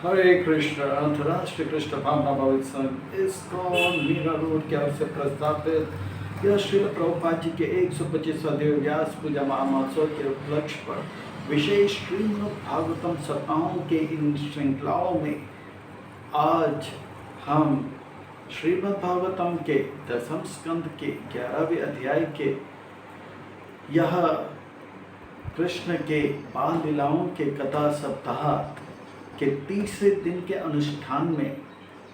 हरे कृष्ण अंतर्राष्ट्रीय कृष्ण भावना भवित संघ ISKCON Meera road की ओर से प्रस्तावित यह श्रील प्रभुपाद जी के 125वां देव व्यास पूजा महामहोत्सव के उपलक्ष्य पर विशेष श्रीमद् भागवतम सप्ताहों के इन श्रृंखलाओं में आज हम श्रीमद् भागवतम के दसम स्कंद के 11वें अध्याय के यह कृष्ण के बाल लीलाओं के कथा सप्ताह के तीसरे दिन के अनुष्ठान में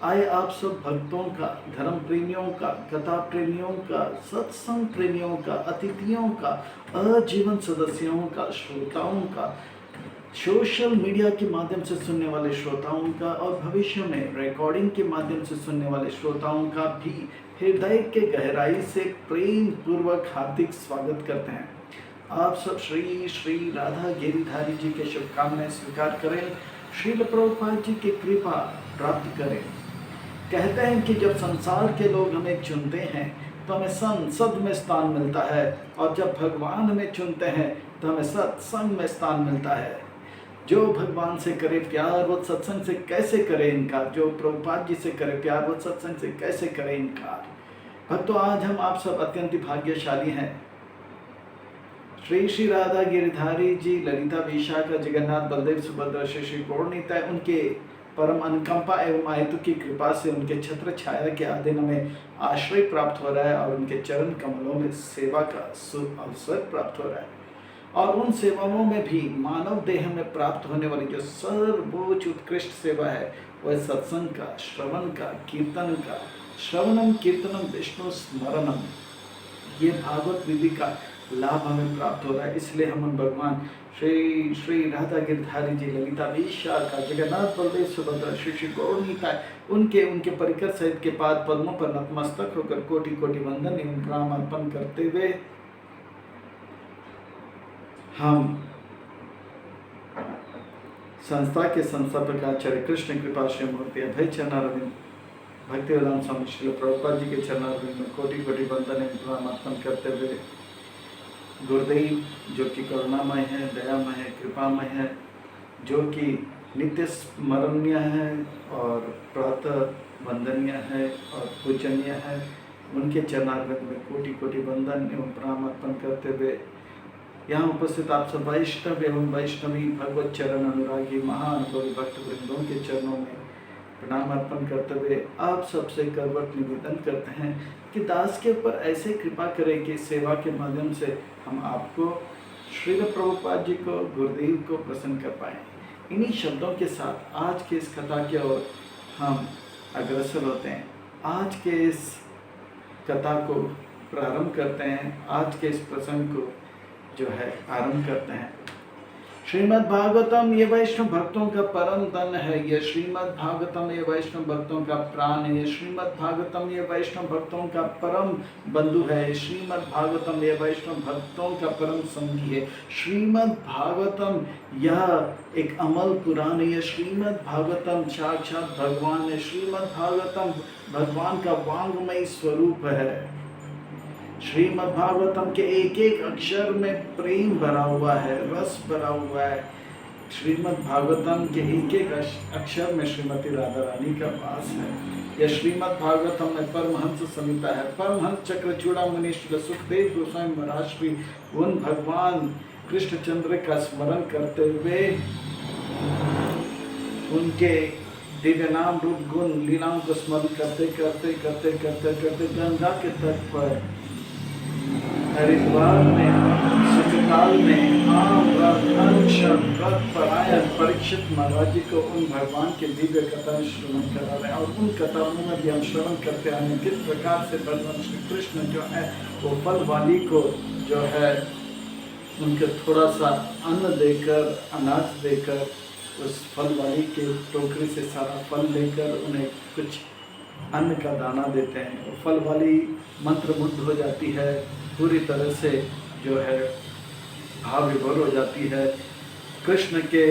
आए आप सब भक्तों का, धर्म प्रेमियों का, कथा प्रेमियों का, सत्संग प्रेमियों का, अतिथियों का, आजीवन सदस्यों का, श्रोताओं का, सोशल मीडिया के माध्यम से सुनने वाले श्रोताओं का और भविष्य में रिकॉर्डिंग के माध्यम से सुनने वाले श्रोताओं का भी हृदय के गहराई से प्रेम पूर्वक हार्दिक स्वागत करते हैं। आप सब श्री श्री राधा गिरिधारी जी के शुभकामनाएं स्वीकार करें, श्रील प्रभुपाद जी की कृपा प्राप्त करें। कहते हैं कि जब संसार के लोग हमें चुनते हैं तो हमें संसद में स्थान मिलता है, और जब भगवान हमें चुनते हैं तो हमें सत्संग में स्थान मिलता है। जो भगवान से करे प्यार वो सत्संग से कैसे करे इनकार, जो प्रभुपाद जी से करे प्यार वो सत्संग से कैसे करे इनकार। भक्तों, आज हम आप सब अत्यंत भाग्यशाली हैं। श्री श्री राधा गिरिधारी जी, ललिता विशाखा, जगन्नाथ, बलदेव, सुभद्रा, श्री श्री गौरनीताय, उनके परम अनुकंपा एवं आयतु की कृपा से उनके छत्र छाया के अधीन हमें आश्रय प्राप्त हो रहा है और उनके चरण कमलों में सेवा का अवसर प्राप्त हो रहा है। और उन सेवाओं में भी मानव देह में प्राप्त होने वाली जो सर्वोच्च उत्कृष्ट सेवा है वह सत्संग का, श्रवण का, कीर्तन का। श्रवणम कीर्तनम विष्णु स्मरणम, ये भागवत विधि का लाभ हमें प्राप्त हो रहा है। इसलिए हम भगवान श्री श्री राधा गिरधारी जी, ललिता विशाखा, जगन्नाथ, बलदेव, सुभद्रा, श्री श्री गौरनीताय, उनके परिकर सहित के पाद पद्मों पर नतमस्तक होकर कोटि कोटि वंदन एवं प्रणाम अर्पण करते हुए हम संस्था के संस्थापक आचार्य कृष्ण कृपा श्री मूर्ति अभय चरणारविंद भक्ति वेदांत स्वामी श्री प्रभुपाद जी के चरणारविंद में कोटि कोटि वंदन एवं प्रणाम अर्पण करते हुए गुरुदेव जो कि करुणामय है, दयामय है, कृपामय है, जो कि नित्य स्मरणीय है और प्रातः वंदनीय है और पूजनीय है, उनके चरणारविंद में कोटि कोटि वंदन एवं प्रणाम अर्पण करते हुए यहाँ उपस्थित आप सब वैष्णव एवं वैष्णवी भगवत चरण अनुरागी महाअनुभवी भक्त वृंदों के चरणों में प्रणाम अर्पण करते हुए आप सबसे करवट निवेदन करते हैं कि दास के ऊपर ऐसे कृपा करें कि सेवा के माध्यम से हम आपको, श्रील प्रभुपाद जी को, गुरुदेव को प्रसन्न कर पाएँ। इन्हीं शब्दों के साथ आज के इस कथा की ओर हम अग्रसर होते हैं। आज के इस कथा को प्रारंभ करते हैं, आज के इस प्रसंग को जो है आरंभ करते हैं। श्रीमद् भागवतम ये वैष्णव भक्तों का परम धन है, ये श्रीमद् भागवतम ये वैष्णव भक्तों का प्राण है, ये श्रीमद् भागवतम ये वैष्णव भक्तों का परम बंधु है, श्रीमद् भागवतम ये वैष्णव भक्तों का परम संगी है। श्रीमद् भागवतम यह एक अमल पुराण है, श्रीमद् भागवतम साक्षात भगवान है, श्रीमद् भागवतम भगवान का वांगमय स्वरूप है। श्रीमद् भागवतम के एक एक अक्षर में प्रेम भरा हुआ है, रस भरा हुआ है। श्रीमद् भागवतम के एक एक अक्षर में श्रीमती राधा रानी का वास है। यह श्रीमद् भागवतम में परमहंस संहिता है। परमहंस चक्रचूड़ा मुनि श्री सुखदेव गोस्वामी महाराज श्री उन भगवान कृष्णचंद्र का स्मरण करते हुए उनके दिव्य नाम रूप गुण लीलाओं को स्मरण करते करते करते करते करते गंगा के तट पर हरिद्वार में सुखकाल में परायण परीक्षित महाराज जी को उन भगवान के दिव्य कथा श्रवण करा रहे हैं। और उन कथाओं में भी हम श्रवण करते हैं किस प्रकार से भगवान श्री कृष्ण जो है वो फल वाली को जो है उनके थोड़ा सा अन्न देकर, अनाज देकर, उस फल वाली के टोकरी से सारा फल लेकर उन्हें कुछ अन्न का दाना देते हैं। वो फल वाली मंत्रमुग्ध हो जाती है, पूरी तरह से जो है भाव विभोर हो जाती है। कृष्ण के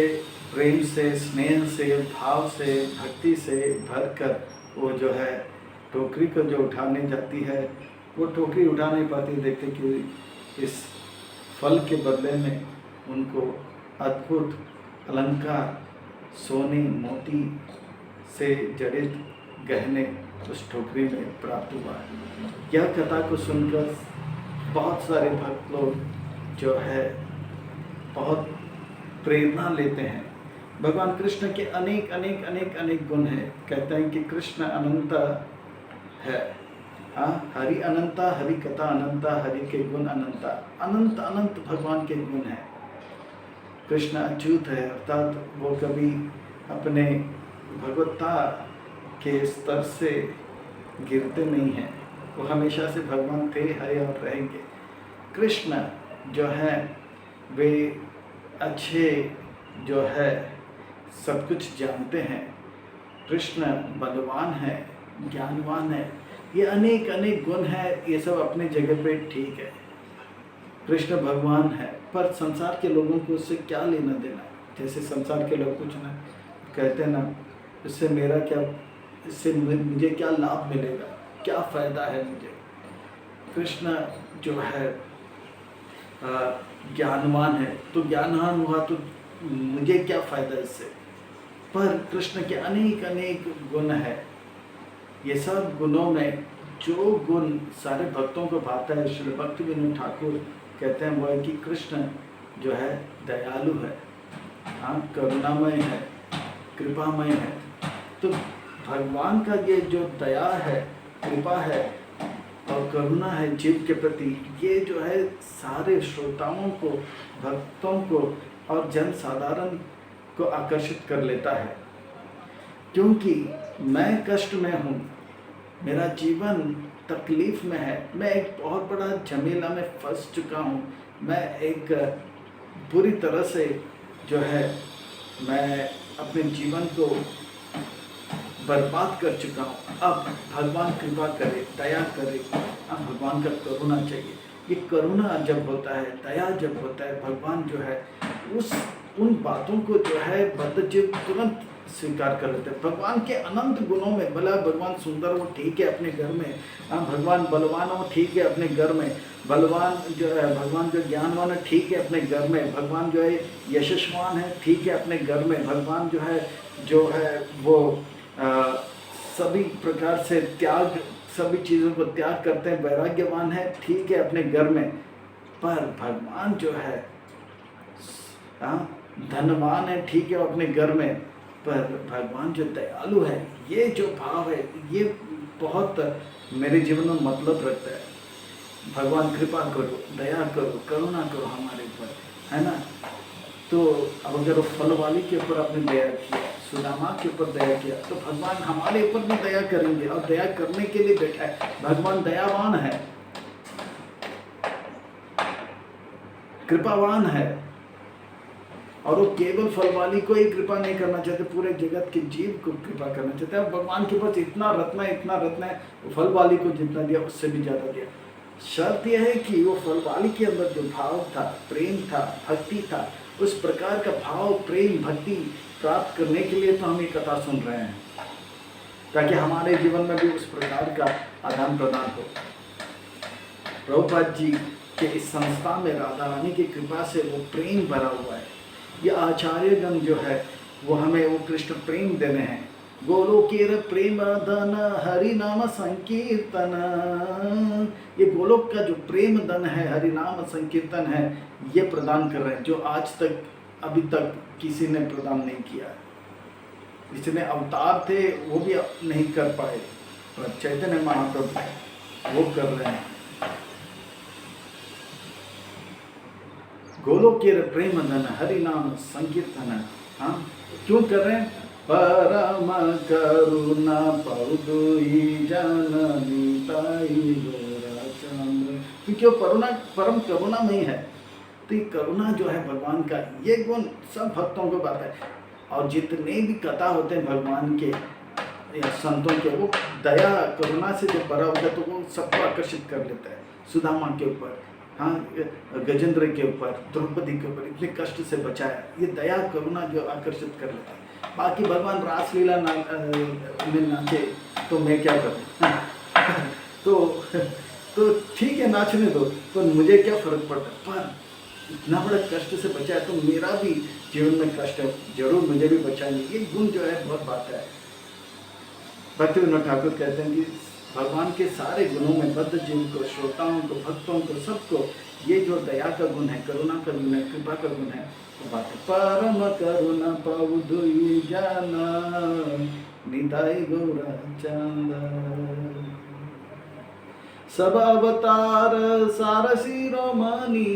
प्रेम से, स्नेह से, भाव से, भक्ति से भरकर वो जो है टोकरी को जो उठाने जाती है, वो टोकरी उठा नहीं पाती। देखते कि इस फल के बदले में उनको अद्भुत अलंकार सोने मोती से जड़ित गहने उस टोकरी में प्राप्त हुआ। यह कथा को सुनकर बहुत सारे भक्त लोग जो है बहुत प्रेरणा लेते हैं। भगवान कृष्ण के अनेक अनेक अनेक अनेक गुण हैं। कहते हैं कि कृष्ण अनंत है। हाँ, हरि अनंता, हरि कथा अनंता, हरि के गुण अनंता। अनंत अनंत भगवान के गुण हैं। कृष्ण अच्युत है, अर्थात वो कभी अपने भगवत्ता के स्तर से गिरते नहीं हैं। वो हमेशा से भगवान थे, है और रहेंगे। कृष्ण जो है वे अच्छे जो है सब कुछ जानते हैं। कृष्ण बलवान है, ज्ञानवान है। ये अनेक अनेक गुण है, ये सब अपने जगह पे ठीक है। कृष्ण भगवान है, पर संसार के लोगों को उससे क्या लेना देना। जैसे संसार के लोग कुछ ना कहते ना, इससे मेरा क्या, इससे मुझे क्या लाभ मिलेगा, क्या फ़ायदा है मुझे। कृष्ण जो है ज्ञानवान है, तो ज्ञानवान हुआ तो मुझे क्या फ़ायदा इससे। पर कृष्ण के अनेक अनेक गुण है। ये सब गुणों में जो गुण सारे भक्तों को भाता है, श्री भक्ति विनोद ठाकुर कहते हैं वो है कि कृष्ण जो है दयालु है, हाँ, करुणामय है, कृपामय है। तो भगवान का ये जो दया है, कृपा है और करुणा है जीव के प्रति, ये जो है सारे श्रोताओं को, भक्तों को और जन साधारण को आकर्षित कर लेता है। क्योंकि मैं कष्ट में हूँ, मेरा जीवन तकलीफ में है, मैं एक बहुत बड़ा झमेला में फंस चुका हूँ, मैं एक बुरी तरह से जो है मैं अपने जीवन को बर्बाद कर चुका हूँ। अब भगवान कृपा करे, दया करे। अब भगवान का करुणा चाहिए। ये करुणा जब होता है, दया जब होता है, भगवान जो है उन बातों को जो है बद्धजीव तुरंत स्वीकार कर लेते हैं। भगवान के अनंत गुणों में, भला भगवान सुंदर हो ठीक है अपने घर में, भगवान बलवान हो ठीक है अपने घर में, बलवान जो है भगवान जो ज्ञानवान है ठीक है अपने घर में, भगवान जो है यशस्वान है ठीक है अपने घर में, भगवान जो है वो सभी प्रकार से त्याग, सभी चीज़ों को त्याग करते हैं, वैराग्यवान है ठीक है अपने घर में। पर भगवान जो है धनवान है ठीक है अपने घर में, पर भगवान जो दयालु है, ये जो भाव है ये बहुत मेरे जीवन में मतलब रखता है। भगवान कृपा करो, दया करो, करुणा करो हमारे ऊपर, है ना। तो अब अगर फल वाली के ऊपर आपने दया किया, सुदामा के ऊपर दया किया, तो भगवान हमारे ऊपर भी दया करेंगे और दया करने के लिए बैठा है। भगवान दयावान है, कृपावान है, और वो केवल फल वाली को ही कृपा नहीं करना चाहते, पूरे जगत के जीव को कृपा करना चाहते हैं। भगवान के पास इतना रत्न है, फल वाली को जितना दिया उससे भी ज़्यादा दिया। शर्त यह है कि वो फल वाली के अंदर जो भाव था, प्रेम था, भक्ति था, उस प्रकार का भाव, प्रेम, भक्ति प्राप्त करने के लिए तो हम ये कथा सुन रहे हैं, ताकि हमारे जीवन में भी उस प्रकार का आदान प्रदान हो। प्रभुपाद जी के इस संस्था में राधा रानी की कृपा से वो प्रेम भरा हुआ है। ये आचार्यगण जो है वो हमें वो कृष्ण प्रेम देने हैं। गोलोकेर प्रेम धन हरि नाम संकीर्तन, ये गोलोक का जो प्रेम धन है, हरि नाम संकीर्तन है, ये प्रदान कर रहे हैं, जो आज तक अभी तक किसी ने प्रदान नहीं किया। जितने अवतार थे वो भी नहीं कर पाए, पर चैतन्य महाप्रभु वो कर रहे हैं। गोलोकेर प्रेम धन हरि नाम संकीर्तन, हाँ क्यों कर रहे हैं? परम करुणा पौदुई जननी ताई गोराचंद्र, क्योंकि वो परम करुणा में है। तो ये करुणा जो है भगवान का, ये गुण सब भक्तों को बात है। और जितने भी कथा होते हैं भगवान के या संतों के, वो दया करुणा से जो भरा होता है तो वो सबको आकर्षित कर लेता है। सुदामा के ऊपर, हाँ, गजेंद्र के ऊपर, द्रौपदी के ऊपर इतने कष्ट से बचाया, ये दया करुणा जो आकर्षित कर लेता है। बाकी भगवान रासलीला में नाचे तो मैं क्या करूँ तो ठीक है नाचने दो, तो मुझे क्या फर्क पड़ता है। पर इतना बड़ा कष्ट से बचा है तो मेरा भी जीवन में कष्ट है, जरूर मुझे भी बचाएंगे। ये गुण जो है बहुत बात है। भक्ति विनोद ठाकुर कहते हैं कि भगवान के सारे गुणों में बद्ध जीव को, श्रोताओं को, भक्तों को, सबको ये जो दया का गुण है, करुणा का गुण है, कृपा का गुण है, तो बात है परम करुणा पाऊ दुई जाना निदाई गौरा चंद। सब अवतार सार शिरोमणि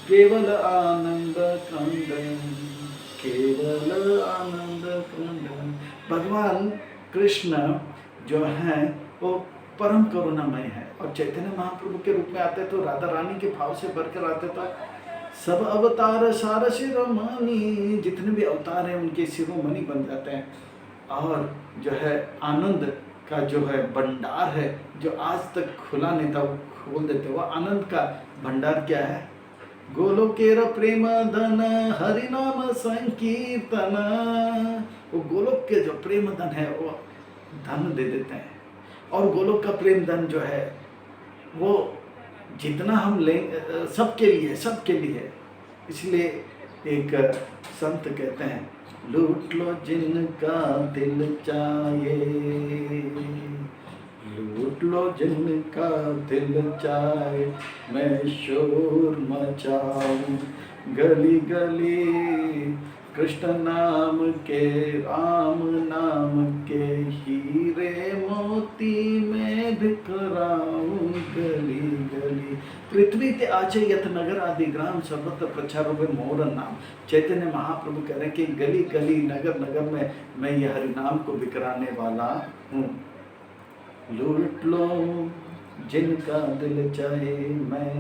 केवल आनंद कंद, केवल आनंद कंद। भगवान कृष्ण जो है वो परम करुणामय है, और चैतन्य महाप्रभु के रूप में आते तो राधा रानी के भाव से बढ़कर आते तो सब अवतार सार शिरोमणि, जितने भी अवतार हैं उनके शिरोमणि बन जाते हैं। और जो है आनंद का जो है भंडार है, जो आज तक खुला नहीं था वो खोल देते। वो आनंद का भंडार क्या है? गोलोकेर प्रेम धन हरि नाम संकीर्तन। वो गोलोक के जो प्रेम धन है वो धन दे देते हैं, और गोलोक का प्रेम धन जो है वो जितना हम लें सबके लिए, सबके लिए। इसलिए एक संत कहते हैं, लूट लो जिनका दिल चाहे, लूट लो जिनका दिल चाहे, मैं शोर मचाऊं गली गली, कृष्ण नाम के, राम नाम के, हीरे मोती में बिखराऊं गली गली। पृथ्वी ते आचे यथ नगर आदि ग्राम, सर्वत्र प्रचारो में मोर नाम। चैतन्य महाप्रभु कह रहे हैं कि गली गली, नगर नगर में मैं ये हरि नाम को बिखराने वाला हूँ। लूट लो जिनका दिल चाहे, मैं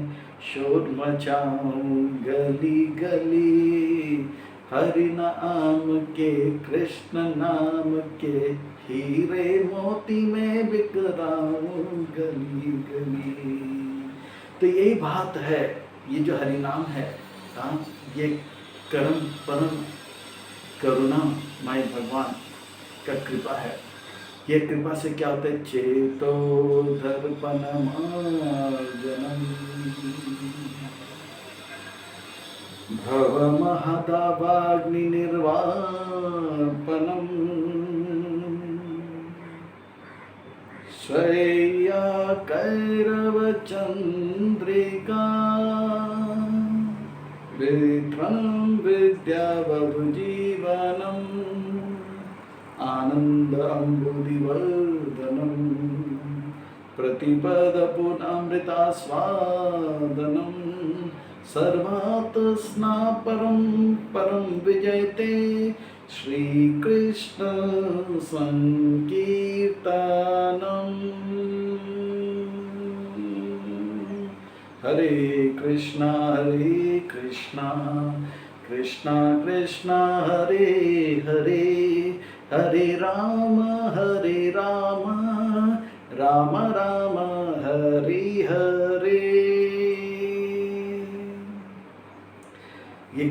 शोर मचाऊं गली गली, हरि नाम के, कृष्ण नाम के, हीरे मोती में बिखराऊं गली गली। तो यही बात है, ये जो हरि नाम है, ये कर्म परम करुणामय भगवान का कृपा है। ये कृपा से क्या होता है? चेतो दर्पण मार्जनम, भव महदावाग्नि निर्वापनम, स्वया कैरव चंद्रिका, विध्वं विद्यावधु जीवनम, आनंद अम्बुदिवर्धनम, प्रतिपद पुनामृतास्वादनम, सर्वात्मना परम परम विजयते, श्री कृष्ण संकीर्तनम। हरे कृष्णा कृष्णा कृष्णा हरे हरे, हरे राम राम राम हरे हरे। ये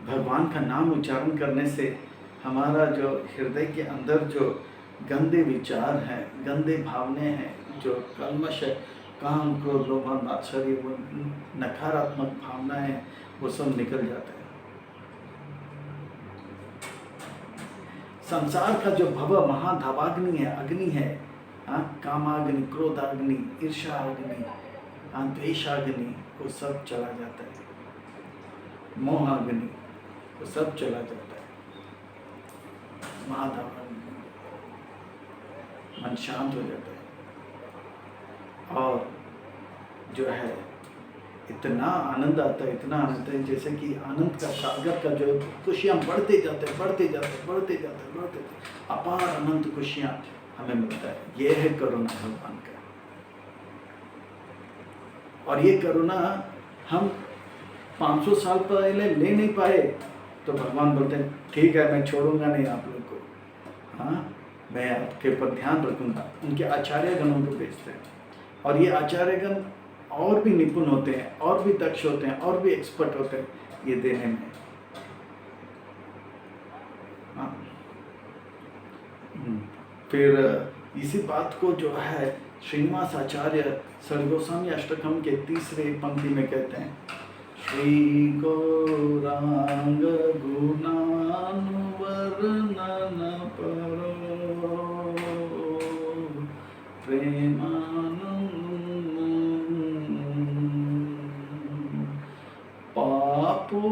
भगवान का नाम उच्चारण करने से हमारा जो हृदय के अंदर जो गंदे विचार हैं, गंदे भावने हैं, जो कल्मश है, काम, क्रोध, लोभ, मात्सर्य, वो नकारात्मक भावनाएं हैं, वो सब निकल जाते हैं। संसार का जो भव महाधावाग्नि है, अग्नि है, कामाग्नि, क्रोधाग्नि, ईर्ष्याग्नि, द्वेषाग्नि, वो सब चला जाता है। मोहाग्नि, वो सब चला जाता है। महाधावाग्नि, मन शांत हो जाता है, और जो है इतना आनंद आता है, इतना आनंद है, जैसे कि आनंद का सागर का जो खुशियाँ बढ़ते जाते हैं, बढ़ते जाते हैं, बढ़ते जाते हैं, बढ़ते जाते हैं, अपार अनंत खुशियाँ हमें मिलता है। ये है करुणा भगवान का। और ये करुणा हम 500 साल पहले ले नहीं पाए, तो भगवान बोलते हैं ठीक है, मैं छोड़ूंगा नहीं आप लोग को, हाँ, मैं आपके ऊपर ध्यान रखूंगा। उनके आचार्य गणों को भेजते हैं, और ये आचार्यगण और भी निपुण होते हैं, और भी दक्ष होते हैं, और भी एक्सपर्ट होते हैं ये देने में। फिर इसी बात को जो है श्रीनिवास आचार्य सरगोस्वामी अष्टकम के तीसरे पंक्ति में कहते हैं, श्री गौरांग गुणानुवर्णन परो प्रेमानंद पापो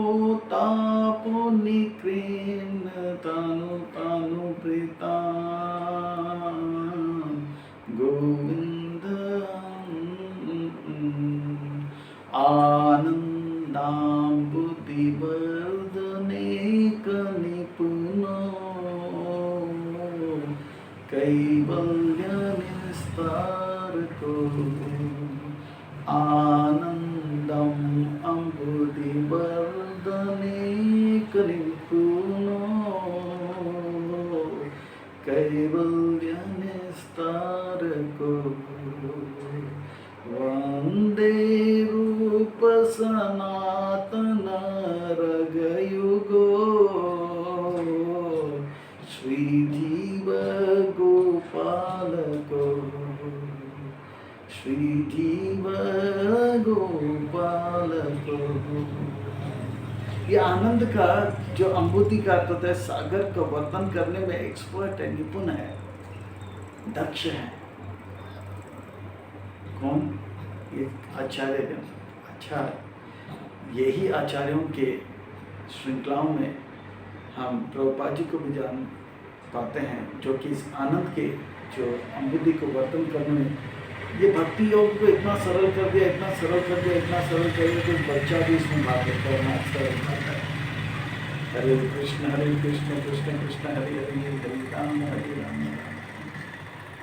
तापो निकृन्न तानु तानु प्रीता गोविंद आनंदाम्बुधिवर्धने निपुनो कैवल्य निस्तार को आनंदम अम्बुधिवर्धने निपुनो कैवल्य निस्तार को वंदे रूप सनातन रगयुगो श्री जीव गोपाल को श्री जीव गोपाल को। ये आनंद का जो अम्बुति का अर्थ होता है, सागर का वर्णन करने में एक्सपर्ट है, निपुण है, दक्ष है। कौन? ये आचार्य। अच्छा, यही आचार्यों के श्रृंखलाओं में हम प्रभुपाद जी को भी जान पाते हैं, जो कि इस आनंद के जो अम्बुति को वर्णन करने में ये भक्ति योग को इतना सरल कर दिया, इतना सरल कर दिया, इतना सरल कर दिया कि बच्चा भी इसमें भाग लेता है, सरल करता है। हरे कृष्ण कृष्ण कृष्ण हरे हरे हरे राम हरे राम।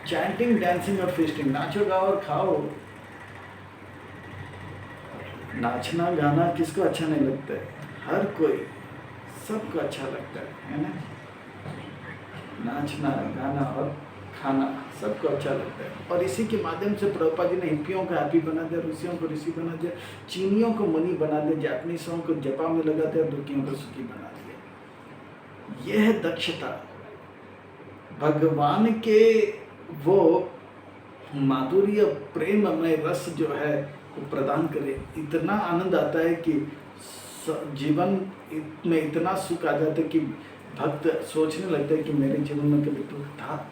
चैंटिंग, डांसिंग और फेस्टिंग, नाचो गाओ और खाओ। नाचना गाना किसको अच्छा नहीं लगता है? हर कोई, सबको अच्छा लगता है ना? नाचना गाना और खाना सबको अच्छा लगता है। और इसी के माध्यम से प्रभुपाद जी ने हिप्पियों को हैप्पी बना दिया, रूसियों को ऋषि बना दिया, चीनियों को मनी बना दिया, जापानीसों को जपा में लगा दिया, दुखियों को सुखी बना दिया। यह दक्षता भगवान के वो माधुर्य प्रेममय रस जो है वो प्रदान करे। इतना आनंद आता है कि जीवन में इतना सुख आ जाता है कि भक्त सोचने लगता है कि मेरे जीवन में कभी दुख था।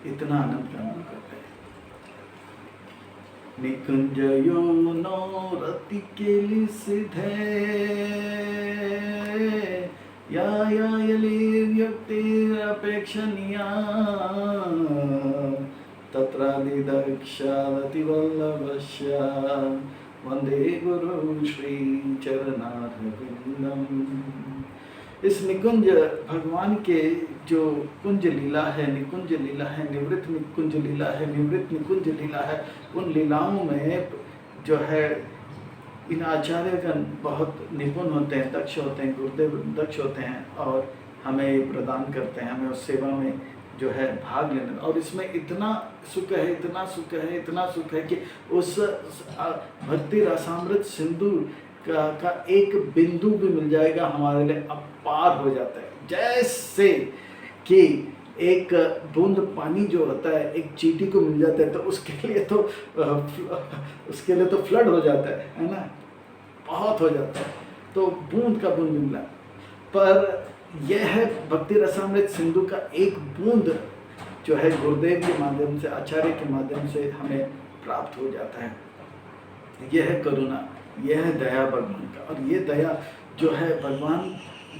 इतना आनंद का अनुभव करते हैं। निकुंजयो नो रति केली सिधे या यलिर्युक्तिरपेक्षणीया तत्रादिदक्षावति वल्लभस्य वंदे गुरु श्री चरणारविंदम। इस निकुंज भगवान के जो कुंज लीला है, निकुंज लीला है, निवृत्त निकुंज लीला है, निवृत्त निकुंज लीला है, उन लीलाओं में जो है इन आचार्यगण बहुत निपुण होते हैं, दक्ष होते हैं, गुरुदेव दक्ष होते हैं और हमें प्रदान करते हैं, हमें उस सेवा में जो है भाग लेना। और इसमें इतना सुख है, इतना सुख है, इतना सुख है कि उस भक्ति रसामृत सिंधु का एक बिंदु भी मिल जाएगा हमारे लिए अपार हो जाता है। जैसे कि एक बूंद पानी जो होता है एक चींटी को मिल जाता है तो उसके लिए तो फ्लड हो जाता है ना, बहुत हो जाता है। तो बूंद का बूंद मिला, पर यह है भक्ति रसामृत सिंधु का एक बूंद जो है गुरुदेव के माध्यम से, आचार्य के माध्यम से हमें प्राप्त हो जाता है। यह है करुणा, यह है दया भगवान का। और ये दया जो है भगवान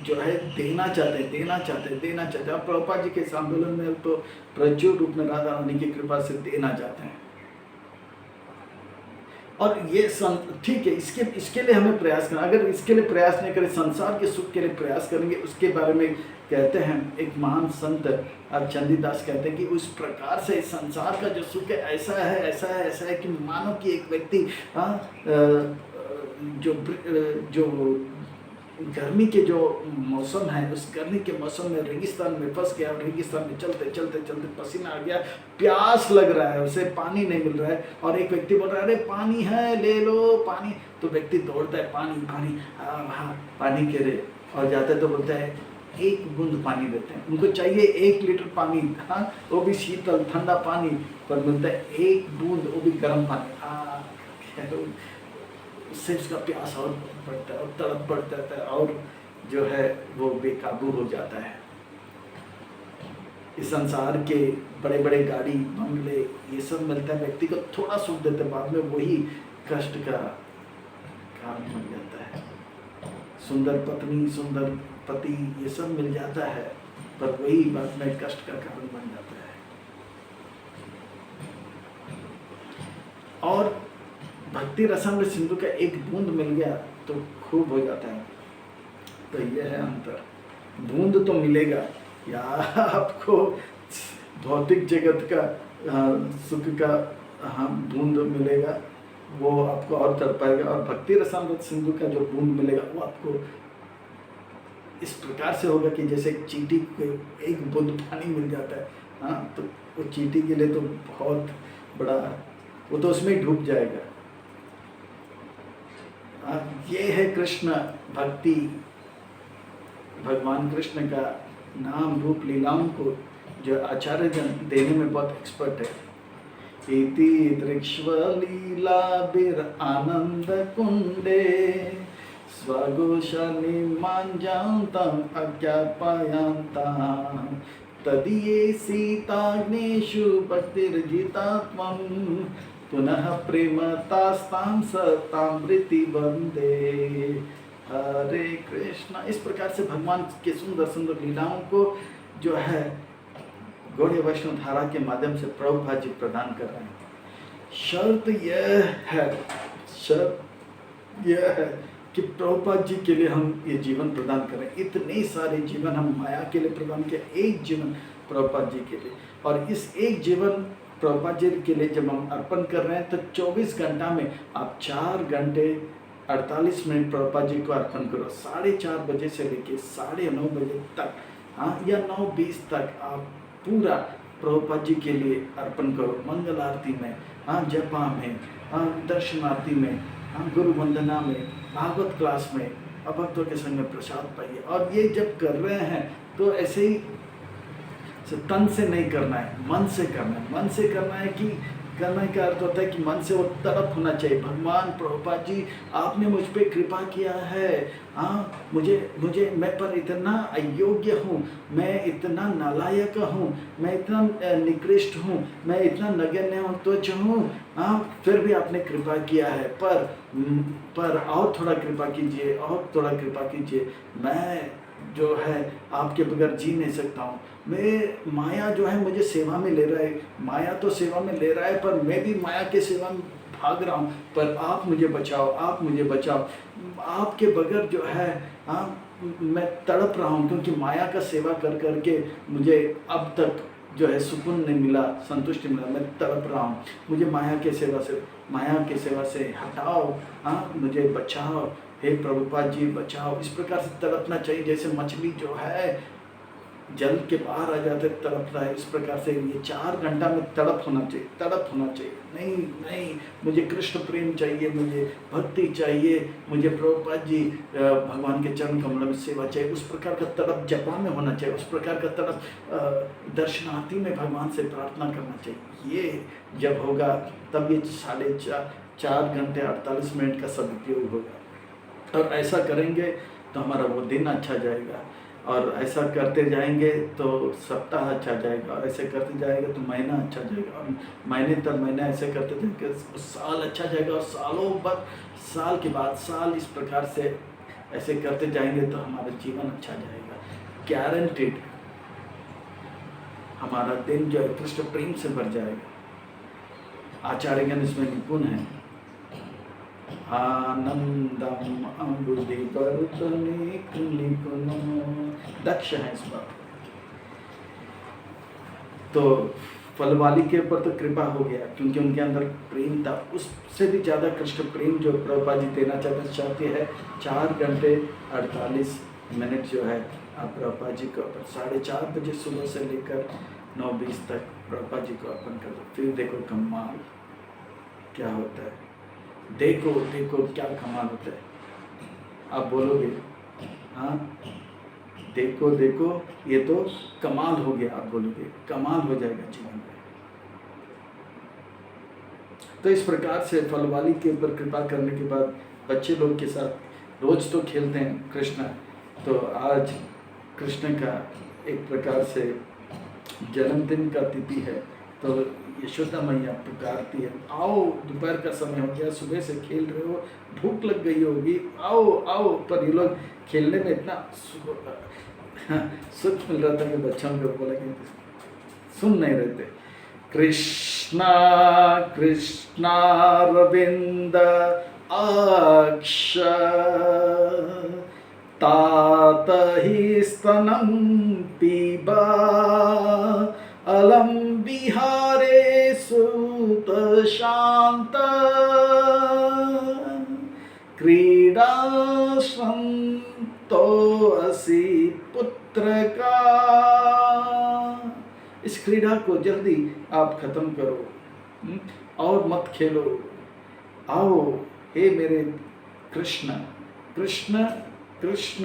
जो है देना चाहते हैं, देना चाहते हैं, देना चाहते हैं। अब प्रभुपाद जी के इस आंदोलन में तो प्रचुर रूप में राधा रानी की कृपा से देना चाहते हैं। और ये ठीक है, इसके लिए हमें प्रयास करना। अगर इसके लिए प्रयास नहीं करें, संसार के सुख के लिए प्रयास करेंगे, उसके बारे में कहते हैं एक महान संत चंडीदास कहते हैं कि उस प्रकार से संसार का जो सुख है ऐसा है, ऐसा है, ऐसा है कि मानो कि एक व्यक्ति जो गर्मी के जो मौसम है, उस गर्मी के मौसम में रेगिस्तान में फंस गया, और रेगिस्तान में चलते चलते चलते पसीना आ गया, प्यास लग रहा है, उसे पानी नहीं मिल रहा है, और एक व्यक्ति बोल रहा है अरे पानी है, ले लो पानी। तो व्यक्ति दौड़ता है, पानी पानी, हाँ पानी के रे, और जाता है तो बोलता है एक बूंद पानी देते हैं। उनको चाहिए 1 लीटर पानी, हाँ वो भी शीतल ठंडा पानी, पर मिलता है 1 बूंद, वो भी गर्म पानी। उससे उसका प्यास और बढ़ता है और तड़प बढ़ जाता है और जो है वो बेकाबू हो जाता है। इस संसार के बड़े बड़े गाड़ी बंगले ये सब मिलता है, व्यक्ति को थोड़ा सुख देते, बाद में वही कष्ट का कारण बन जाता है। सुंदर पत्नी, सुंदर पति ये सब मिल जाता है, पर वही बाद में कष्ट का कारण बन जाता है। और भक्ति रसामृत सिंधु का 1 बूंद मिल गया तो खूब हो जाता है। तो यह है अंतर। बूंद तो मिलेगा या आपको भौतिक जगत का सुख का बूंद मिलेगा, वो आपको और कर पाएगा। और भक्ति रसामृत सिंधु का जो बूंद मिलेगा वो आपको इस प्रकार से होगा कि जैसे एक चींटी को 1 बूंद पानी मिल जाता है, हाँ तो वो चींटी के लिए तो बहुत बड़ा, वो तो उसमें डूब जाएगा। ये है कृष्ण भक्ति, भगवान कृष्ण का नाम रूप लीलाओं को जो आचार्य जन देने में बहुत एक्सपर्ट है। इति दृक्ष्व लीला बिर आनंद कुंडे स्वघोषानि मांजान्तं अज्ञापयन्तं तदीये सीताग्नेषु भक्तिर्जितात्मं पुनः प्रेमतास्तां सतामृति वंदे। हरे कृष्णा। इस प्रकार से भगवान के सुंदर सुंदर लीलाओं को जो है गौड़ीय वैष्णव धारा के माध्यम से प्रभुपाद जी प्रदान कर रहे हैं। शर्त यह है कि प्रभुपाद जी के लिए हम ये जीवन प्रदान करें। इतने सारे जीवन हम माया के लिए प्रदान किया, एक जीवन प्रभुपाद जी के लिए। और इस एक जीवन प्रभुपाद जी के लिए जब हम अर्पण कर रहे हैं तो 24 घंटा में आप 4 घंटे 48 मिनट प्रभुपाद जी को अर्पण करो। 4:30 बजे से लेके 9:30 बजे तक, हाँ या 9:20 तक आप पूरा प्रभुपाद जी के लिए अर्पण करो। मंगल आरती में, हाँ जपा में, हाँ दर्शन आरती में, हाँ गुरु वंदना में, भागवत क्लास में, अभक्तों के संग में प्रसाद पाइए। और ये जब कर रहे हैं तो ऐसे ही तन से नहीं करना है, मन से करना है। मन से करना है कि करने का अर्थ होता है कि मन से वो तड़प होना चाहिए। भगवान प्रभुपाद जी आपने मुझ पे कृपा किया है, हाँ मुझे मैं पर इतना अयोग्य हूँ, मैं इतना नालायक हूँ, मैं इतना निकृष्ट हूँ, मैं इतना नगण्य हूँ, तुच्छ हूँ, हाँ फिर भी आपने कृपा किया है। पर और थोड़ा कृपा कीजिए, और थोड़ा कृपा कीजिए। मैं जो है आपके बगैर जी नहीं सकता हूँ। मैं माया जो है मुझे सेवा में ले रहा है, माया तो सेवा में ले रहा है, पर मैं भी माया के सेवा में भाग रहा हूँ। पर आप मुझे बचाओ, आप मुझे बचाओ। आपके बगैर जो है मैं तड़प रहा हूँ, क्योंकि माया का सेवा कर करके मुझे अब तक जो है सुकून नहीं मिला, संतुष्टि मिला। मैं तड़प रहा हूँ, मुझे माया के सेवा से हटाओ, हाँ मुझे बचाओ, हे प्रभुपाद जी बचाओ। इस प्रकार से तड़पना चाहिए, जैसे मछली जो है जल के बाहर आ जाते तड़पता है। इस प्रकार से ये 4 घंटा में तड़प होना चाहिए। नहीं मुझे कृष्ण प्रेम चाहिए, मुझे भक्ति चाहिए, मुझे प्रभुपाद जी भगवान के चरण कमल में सेवा चाहिए। उस प्रकार का तड़प जपा में होना चाहिए, उस प्रकार का तड़प दर्शनार्थी में भगवान से प्रार्थना करना चाहिए। ये जब होगा तब ये 4 घंटे 48 मिनट का सदुपयोग होगा। और ऐसा करेंगे तो हमारा वो दिन अच्छा जाएगा, और ऐसा करते जाएंगे तो सप्ताह अच्छा जाएगा, और ऐसे करते जाएगा तो महीना अच्छा जाएगा, और महीने तर महीना ऐसे करते जाएंगे साल अच्छा जाएगा, और सालों बाद साल के बाद साल इस प्रकार से ऐसे करते जाएंगे तो हमारा जीवन अच्छा जाएगा। गारंटीड हमारा दिन जो है कृष्ण प्रेम से भर जाएगा। आचार्यगण इसमें निपुण है। आनंदम अम्बुदि वर्तने कुलिकुनो, दक्ष है इस बात। तो फलवाली के ऊपर तो कृपा हो गया, क्योंकि उनके अंदर प्रेम था। उससे भी ज़्यादा कृष्ण प्रेम जो प्रभुपाद जी देना चाहते हैं 4 घंटे 48 मिनट जो है आप प्रभुपाद जी को 4:30 बजे सुबह से लेकर 9:20 तक प्रभुपाद जी को अर्पण कर दो। फिर देखो कमाल क्या होता है, देखो क्या कमाल होता है। आप बोलोगे हाँ देखो देखो, ये तो कमाल हो गया, आप बोलोगे कमाल हो जाएगा जीवन में। तो इस प्रकार से फलवाली के ऊपर कृपा करने के बाद बच्चे लोग के साथ रोज तो खेलते हैं कृष्ण। तो आज कृष्ण का एक प्रकार से जन्मदिन का तिथि है, तो यशोदा मैया पुकारती है, आओ दोपहर का समय हो गया, सुबह से खेल रहे हो, भूख लग गई होगी, आओ आओ। पर ये लोग खेलने में इतना सुख मिल रहा था कि बच्चों को बोला कि सुन नहीं रहे थे। कृष्णा कृष्णा रविंद अक्ष तात ही स्तनम पीबा अलम विहारे सुत शांत क्रीडाश्रम तो असि पुत्र का। इस क्रीड़ा को जल्दी आप खत्म करो और मत खेलो। आओ हे मेरे कृष्ण, कृष्ण कृष्ण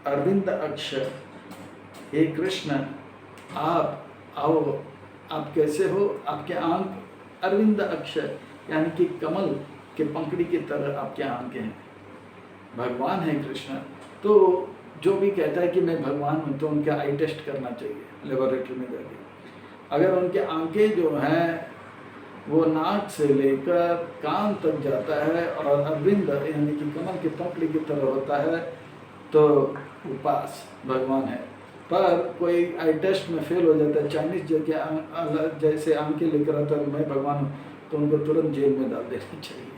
अरविंद अक्ष, हे कृष्ण आप आओ। आप कैसे हो? आपके आंख अरविंद अक्ष यानी कि कमल के पंखड़ी की तरह आपके आंखें हैं। भगवान है कृष्ण। तो जो भी कहता है कि मैं भगवान हूँ तो उनका आई टेस्ट करना चाहिए लेबोरेटरी में जाके। अगर उनके आंखें जो हैं वो नाक से लेकर कान तक जाता है और अरविंद यानी कि कमल के पंखड़ी की तरह होता है तो वो पास भगवान है। पर कोई आई टेस्ट में फेल हो जाता है, चाइनीज जैसे आंखें लेकर आता है मैं भगवान हूँ, तो उनको तुरंत जेल में डाल देना चाहिए।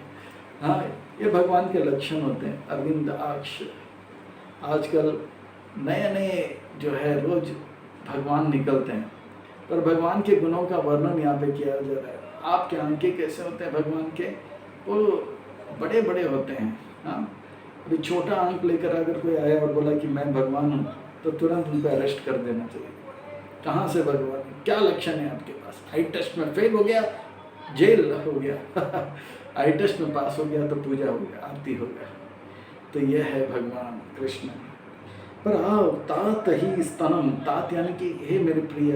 हाँ, ये भगवान के लक्षण होते हैं, अरविंद अक्ष। आजकल नए नए जो है रोज भगवान निकलते हैं, पर भगवान के गुणों का वर्णन यहाँ पे किया जा रहा है। आपके आंखें कैसे होते हैं भगवान के? वो बड़े बड़े होते हैं। हाँ, अभी छोटा आंख लेकर अगर कोई आया और बोला कि मैं भगवान हूँ तो तुरंत उनको अरेस्ट कर देना चाहिए। कहाँ से भगवान? क्या लक्षण है आपके पास? आई टेस्ट में फेल हो गया, जेल हो गया आई टेस्ट में पास हो गया तो पूजा हो गया, आरती हो गया। तो यह है भगवान कृष्ण। पर आओ तात ही स्तनम, तात यानी कि हे मेरे प्रिय,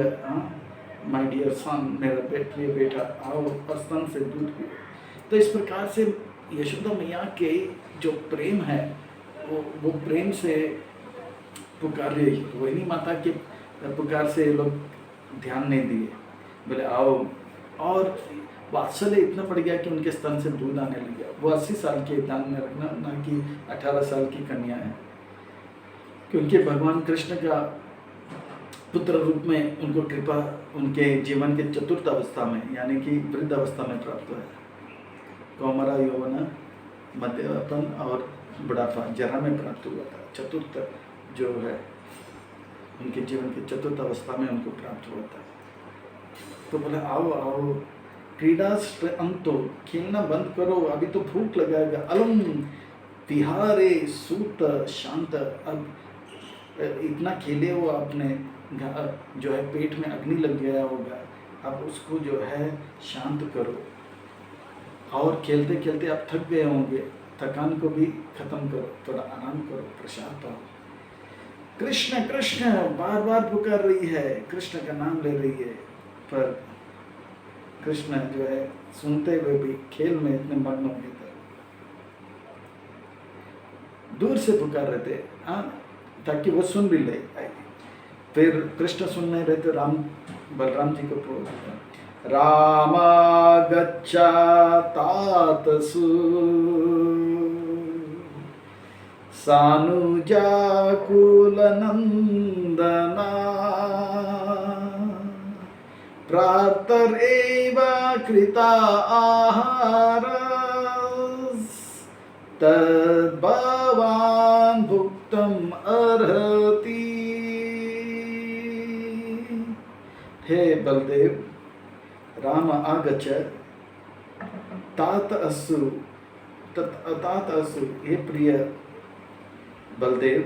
माय डियर सन, मेरा प्रिय बेटा, आओ और स्तन से दूध पियो। तो इस प्रकार से यशोदा मैया के जो प्रेम है वो प्रेम से पुकार रही है। रोहिणी माता के पुकार से ये लोग ध्यान नहीं दिए, बोले आओ। और वात्सल्य इतना बढ़ गया कि उनके स्तन से दूध आने लग गया। वो 80 साल के ध्यान में रखना, ना कि 18 साल की कन्या है, क्योंकि भगवान कृष्ण का पुत्र रूप में उनको कृपा उनके जीवन के चतुर्थ अवस्था में यानी कि वृद्ध अवस्था में प्राप्त हुआ है। कौमारा, यौवन, मध्यपन और बुढ़ापा जरा में प्राप्त हुआ था। चतुर्थ जो है उनके जीवन के चतुर्थ अवस्था में उनको प्राप्त हुआ था। तो बोला आओ आओ, क्रीडा अंतो, खेलना बंद करो, अभी तो भूख लगाएगा। अलम विहारे सूत शांत, अब इतना खेले हो आपने, जो है पेट में अग्नि लग गया होगा, अब उसको जो है शांत करो। और खेलते खेलते आप थक गए होंगे, थकान को भी खत्म करो, थोड़ा आराम करो, प्रसाद पाओ। कृष्ण कृष्ण बार बार पुकार रही है, कृष्ण का नाम ले रही है, पर कृष्ण जो है सुनते हुए भी खेल में इतने मग्न हो गए थे, दूर से पुकार रहे थे, ताकि वो सुन भी ले। फिर कृष्ण सुन नहीं रहे थे, बलराम जी को बोलते, राम गच्छा तातसु सानुजा कुलनंदना प्रातरेव कृता आहार तद्भवान् भुक्तम् अर्हति। हे बलदेव, राम आगच्छ तात असु, तात असु, हे प्रिय बलदेव,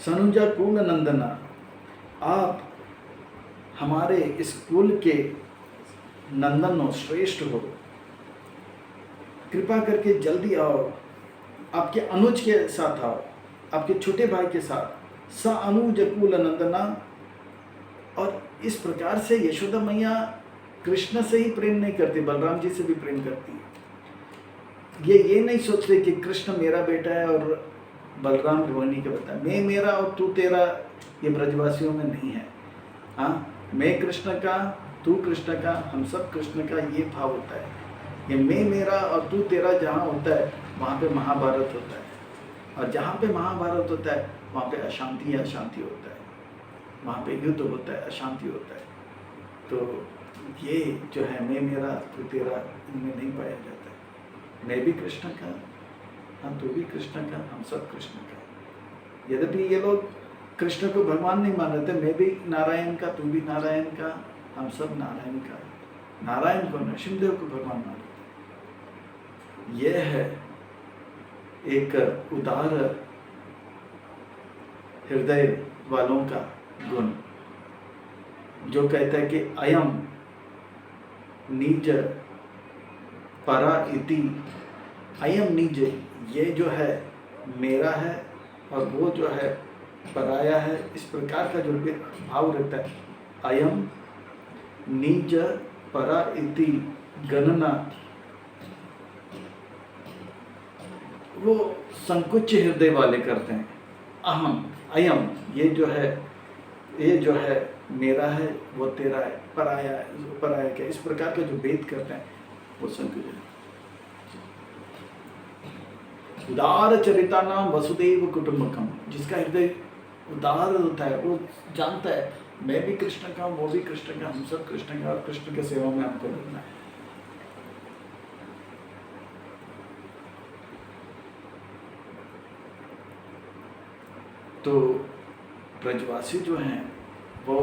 सनुजा कुल नंदना, आप हमारे इस कुल के नंदन हो, श्रेष्ठ हो, कृपा करके जल्दी आओ, आपके अनुज के साथ आओ, आपके छोटे भाई के साथ, स अनुज कुल नंदना। और इस प्रकार से यशोदा मैया कृष्ण से ही प्रेम नहीं करती, बलराम जी से भी प्रेम करती है। ये नहीं सोचते कि कृष्ण मेरा बेटा है और बलराम रोहिणी का बेटा, मैं मेरा और तू तेरा, ये ब्रजवासियों में नहीं है। हाँ, मैं कृष्ण का, तू कृष्ण का, हम सब कृष्ण का, ये भाव होता है। ये मैं मेरा और तू तेरा जहाँ होता है वहाँ पे महाभारत होता है, और जहाँ पे महाभारत होता है वहाँ पे अशांति अशांति होता है, वहाँ पे युद्ध होता है, अशांति होता है। तो ये जो है मैं मेरा तू तेरा, इनमें नहीं पाया जाता है। मैं भी कृष्ण का, हाँ तू भी कृष्ण का, हम सब कृष्ण का। यद्यपि ये लोग कृष्ण को भगवान नहीं मान रहे थे, मैं भी नारायण का, तू भी नारायण का, हम सब नारायण का। नारायण को, नरसिंहदेव को भगवान मान रहे थे। यह है एक उदार हृदय वालों का गुण, जो कहता है कि अयम निज परा इति। अयम निज, ये जो है मेरा है और वो जो है पराया है, इस प्रकार का जो भाव रहता है। अयम निज परा इति गणना, वो संकुच हृदय वाले करते हैं। अहम, अयम, ये जो है मेरा है, वो तेरा है, पराया है, पराया क्या, इस प्रकार का जो भेद करते हैं वो संकुच है। उदार चरिता नाम वसुदेव कुटुंबकम, जिसका हृदय उदार होता है, वो जानता है मैं भी कृष्ण का, वो भी कृष्ण का, हम सब कृष्ण का, और कृष्ण के सेवा में हमको लगना है। तो ब्रजवासी जो हैं वो,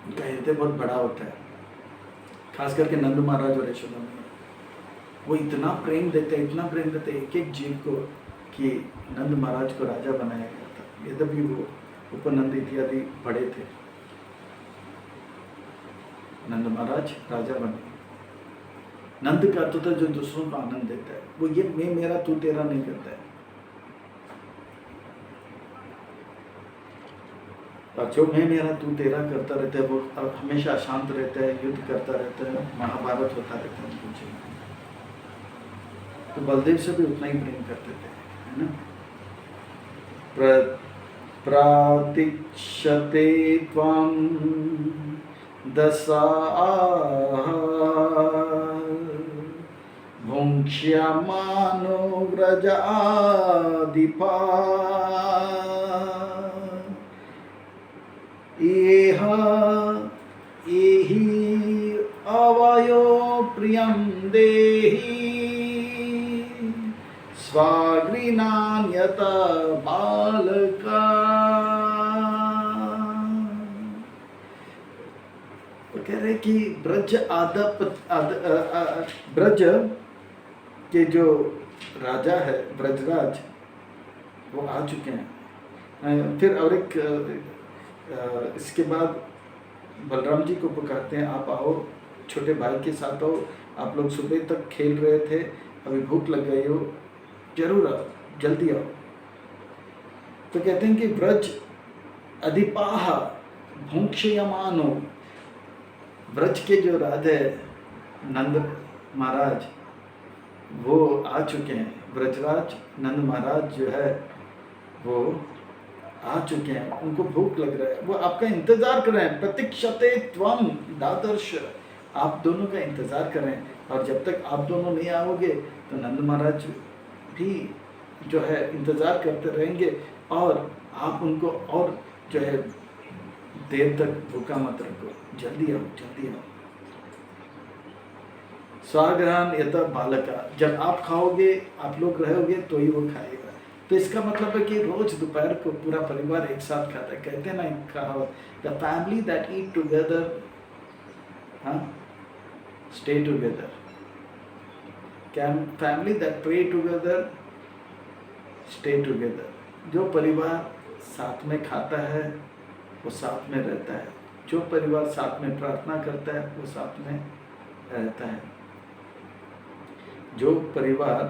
उनका हृदय बहुत बड़ा होता है, खास करके नंद महाराज और यशोदा मैया। वो इतना प्रेम देते हैं, इतना प्रेम देते हैं एक एक जीव को, कि नंद महाराज को राजा बनाया गया था। यद्यपि वो उपनंद इत्यादि बड़े थे, नंद महाराज राजा बने। नंद का तो जो दूसरों को आनंद देता है, वो ये मैं मेरा तू तेरा नहीं करता है। और जो मैं मेरा तू तेरा करता रहता है, वो हमेशा अशांत रहता है, युद्ध करता रहता है, महाभारत होता रहता है उनके जीवन में। तो बलदेव से भी उतना ही प्रेम करते थे, है ना। प्रातिक्षते त्वं दशाः भुङ्क्ष्यमानो व्रजाधिपा एह एहि अवयो प्रियं देहि स्वागृणान्यत बालका। तो कह रहे कि ब्रज ब्रज के जो राजा है ब्रजराज, वो आ चुके हैं। फिर और एक इसके बाद बलराम जी को पुकारते हैं, आप आओ, छोटे भाई के साथ आओ, आप लोग सुबह तक खेल रहे थे, अभी भूख लग गई हो, जरूर आओ, जल्दी आओ। तो कहते हैं कि ब्रज अधिपाह भुङ्क्ष्यमानो, ब्रज के जो राजा है नंद महाराज, वो आ चुके हैं। ब्रजराज नंद महाराज जो है वो आ चुके हैं, उनको भूख लग रहा है, वो आपका इंतजार कर रहे हैं। प्रतीक्षते त्वं दादर्श, आप दोनों का इंतजार कर रहे हैं। और जब तक आप दोनों नहीं आओगे तो नंद महाराज भी जो है इंतजार करते रहेंगे, और आप उनको और जो है देर तक भूखा मत रखो, जल्दी आओ, जल्दी आओ। स्वाग्रहण यत बालका, जब आप खाओगे, आप लोग रहोगे तो ही वो खाएगा। तो इसका मतलब है कि रोज दोपहर को पूरा परिवार एक साथ खाता है। कहते हैं ना कहावत, the family that eat together stay together, family that pray together stay together. जो परिवार साथ में खाता है वो साथ में रहता है, जो परिवार साथ में प्रार्थना करता है वो साथ में रहता है। जो परिवार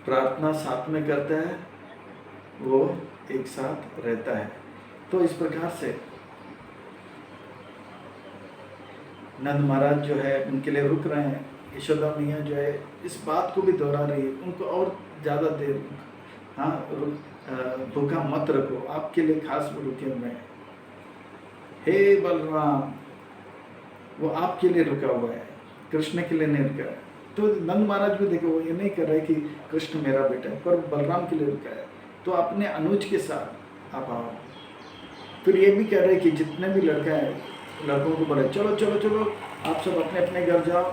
प्रार्थना साथ में करता है वो एक साथ रहता है। तो इस प्रकार से नंद महाराज जो है उनके लिए रुक रहे हैं। यशोदा मैया जो है इस बात को भी दोहरा रही है, उनको और ज़्यादा देर भूखा मत रखो, आपके लिए खास रुके हुए हैं। हे बलराम, वो आपके लिए रुका हुआ है, कृष्ण के लिए नहीं रुका है। तो नंद महाराज भी देखो, वो ये नहीं कर रहे कि कृष्ण मेरा बेटा है, पर बलराम के लिए रुका है। तो अपने अनुज के साथ आप आओ। फिर ये भी कह रहे हैं कि जितने भी लड़का है, लड़कों को बोले चलो चलो चलो, आप सब अपने अपने घर जाओ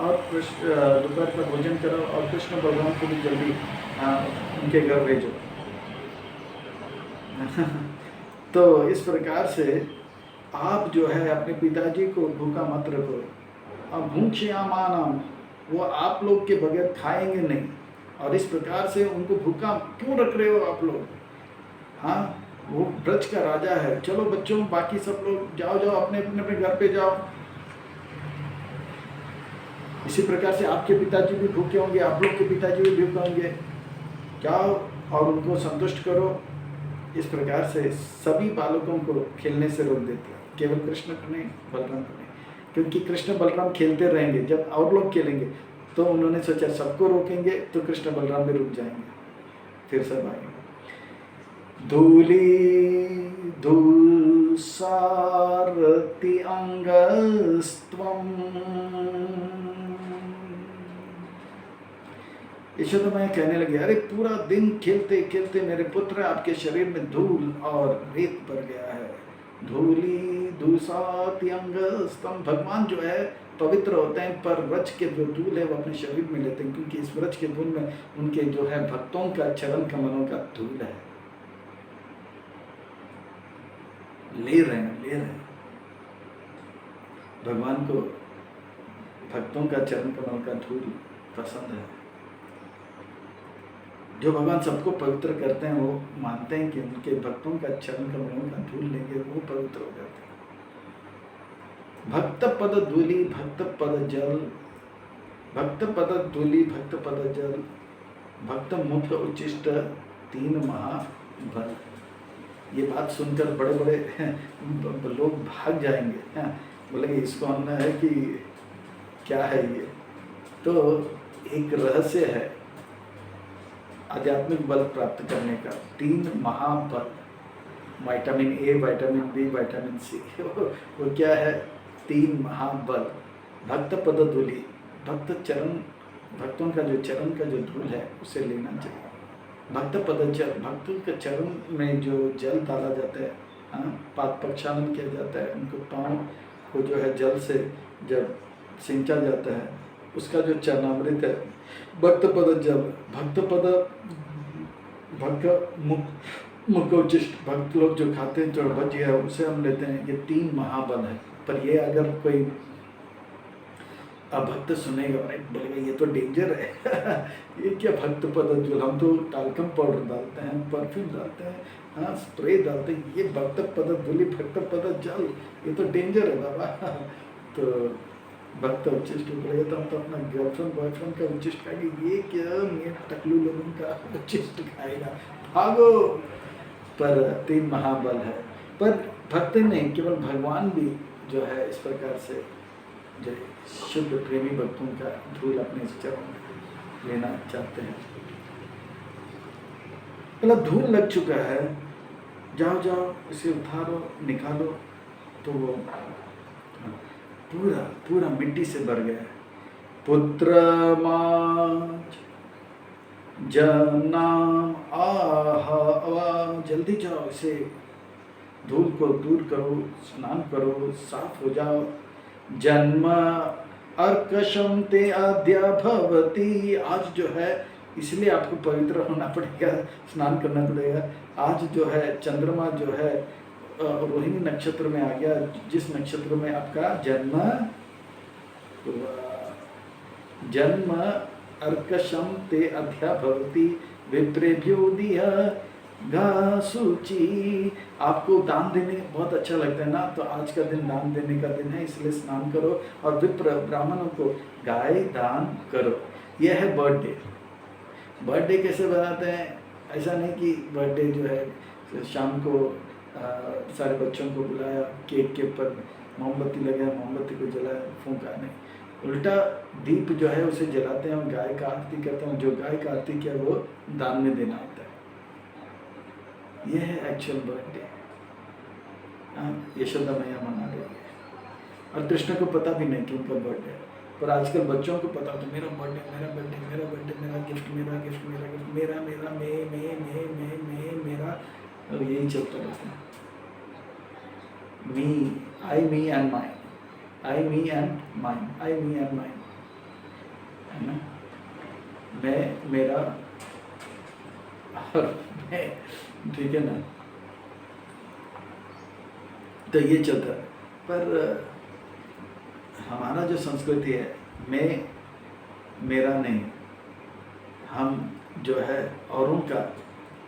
और कृष्ण दोपहर का भोजन करो, और कृष्ण बलराम को भी जल्दी उनके घर भेजो। तो इस प्रकार से आप जो है अपने पिताजी को भूखा मत रखो। अब भूख्यामानम, वो आप लोग के बगैर खाएंगे नहीं, और इस प्रकार से उनको भूखा क्यों रख रहे हो आप लोग? हाँ, वो ब्रज का राजा है। चलो बच्चों, बाकी सब लोग जाओ जाओ, अपने अपने अपने घर पे जाओ। इसी प्रकार से आपके पिताजी भी भूखे होंगे, आप लोग के पिताजी भी भूखे होंगे, जाओ और उनको संतुष्ट करो। इस प्रकार से सभी बालकों को खेलने से रोक देते हैं, केवल कृष्ण को नहीं, बलराम को नहीं, क्योंकि कृष्ण बलराम खेलते रहेंगे। जब और लोग खेलेंगे तो उन्होंने सोचा सबको रोकेंगे तो कृष्ण बलराम भी रुक जाएंगे, फिर सब आएंगे। धूली धूसारति अंगस्त्वम। यशोदा मैया कहने लगी, अरे पूरा दिन खेलते खेलते मेरे पुत्र आपके शरीर में धूल और रेत भर गया है। धूली धूसाति अंगस्तम, भगवान जो है पवित्र होते हैं, पर व्रज के जो धूल है वो अपने शरीर में लेते हैं, क्योंकि इस व्रज के धूल में उनके जो है भक्तों का चरण कमलों का धूल है। ले रहे हैं भगवान को, भक्तों का चरण कमल का धूल पसंद है। जो भगवान सबको पवित्र करते हैं, वो मानते हैं कि उनके भक्तों का चरण कमलों का धूल लेंगे वो पवित्र हो जाते हैं। भक्त पद धूली भक्त पद जल, भक्त पद धूली भक्त पद जल, भक्त मुख उच्चिष्ट तीन महाबल। ये बात सुनकर बड़े बड़े लोग भाग जाएंगे, बोलेंगे इसको हमने है कि क्या है ये। तो एक रहस्य है आध्यात्मिक बल प्राप्त करने का, तीन महाबल, vitamin A, vitamin B, vitamin C. वो क्या है? तीन महाबल। भक्त पद धूली, भक्त चरण, भक्तों का जो चरण का जो धूल है उसे लेना चाहिए। भक्त पद जल, भक्तों के चरण में जो जल डाला जाता है, पाद प्रक्षालन किया जाता है, उनको पाँव को जो है जल से जब सिंचा जाता है, उसका जो चरणामृत है, भक्त पद जल, भक्त पद, भक्त मुख उच्चिष्ट, भक्त लोग जो खाते हैं, जो बच गया उसे हम लेते हैं। ये तीन महाबल है। पर ये अगर कोई भक्त सुनेगा, बोलेगा ये तो डेंजर है। ये क्या भक्त पद जल, हम तो टाल्कम पाउडर डालते हैं, परफ्यूम डालते हैं, हाँ स्प्रे डालते हैं, ये भक्त पद धूली भक्त पद जल, ये तो डेंजर है बाबा। तो भक्त उच्चिष्ट बोलेगा तो हम तो अपना गर्लफ्रेंड बॉयफ्रेंड का उच्चिष्ट खाएंगे, ये क्या मेरे टकलू लोगों का उच्चिष्ट खाएगा, भागो। पर तीन महाबल है। पर भक्त नहीं, केवल भगवान भी जो है इस प्रकार से जो शुद्ध प्रेमी भक्तों का धूल अपने चरण लेना चाहते हैं। मतलब धूल लग चुका है, जाओ जाओ इसे उतारो निकालो, तो वो पूरा पूरा मिट्टी से भर गया है। पुत्र माज जना आहा, जल्दी जाओ इसे धूल को दूर करो, स्नान करो, साफ हो जाओ। जन्म अर्कशम ते आद्या भवती, आज जो है इसलिए आपको पवित्र होना पड़ेगा, स्नान करना पड़ेगा। आज जो है चंद्रमा जो है रोहिणी नक्षत्र में आ गया, जिस नक्षत्र में आपका जन्म हुआ। जन्म अर्कशम ते अध्या भवती विप्रेभ्यो दिया गा सूची। आपको दान देने बहुत अच्छा लगता है ना, तो आज का दिन दान देने का दिन है, इसलिए स्नान करो और विप्र ब्राह्मणों को गाय दान करो। यह है बर्थडे। बर्थडे कैसे बनाते हैं? ऐसा नहीं कि बर्थडे जो है शाम को सारे बच्चों को बुलाया, केक के ऊपर मोमबत्ती लगाया, मोमबत्ती को जलाया, फूंका, नहीं। उल्टा दीप जो है उसे जलाते हैं और गाय का आरती करते हैं। जो गाय का आरती किया वो दान में देना होता है। यह है एक्चुअल बर्थडे। यशोदा मैया मना रही है और कृष्ण को पता भी नहीं कि उनका बर्थडे है। पर आजकल बच्चों को पता तो मेरा बर्थडे, मेरा बर्थडे, मेरा बर्थडे, मेरा गिफ्ट, मेरा गिफ्ट, मेरा गिफ्ट, मेरा मेरा मैं मेरा, और यही चलता रहता है। Me, I, me and mine, I, me and mine, I, me and mine, है ना। मैं, मेरा और मैं, ठीक है ना। तो ये चलता है। पर हमारा जो संस्कृति है, मैं, मेरा नहीं, हम जो है औरों का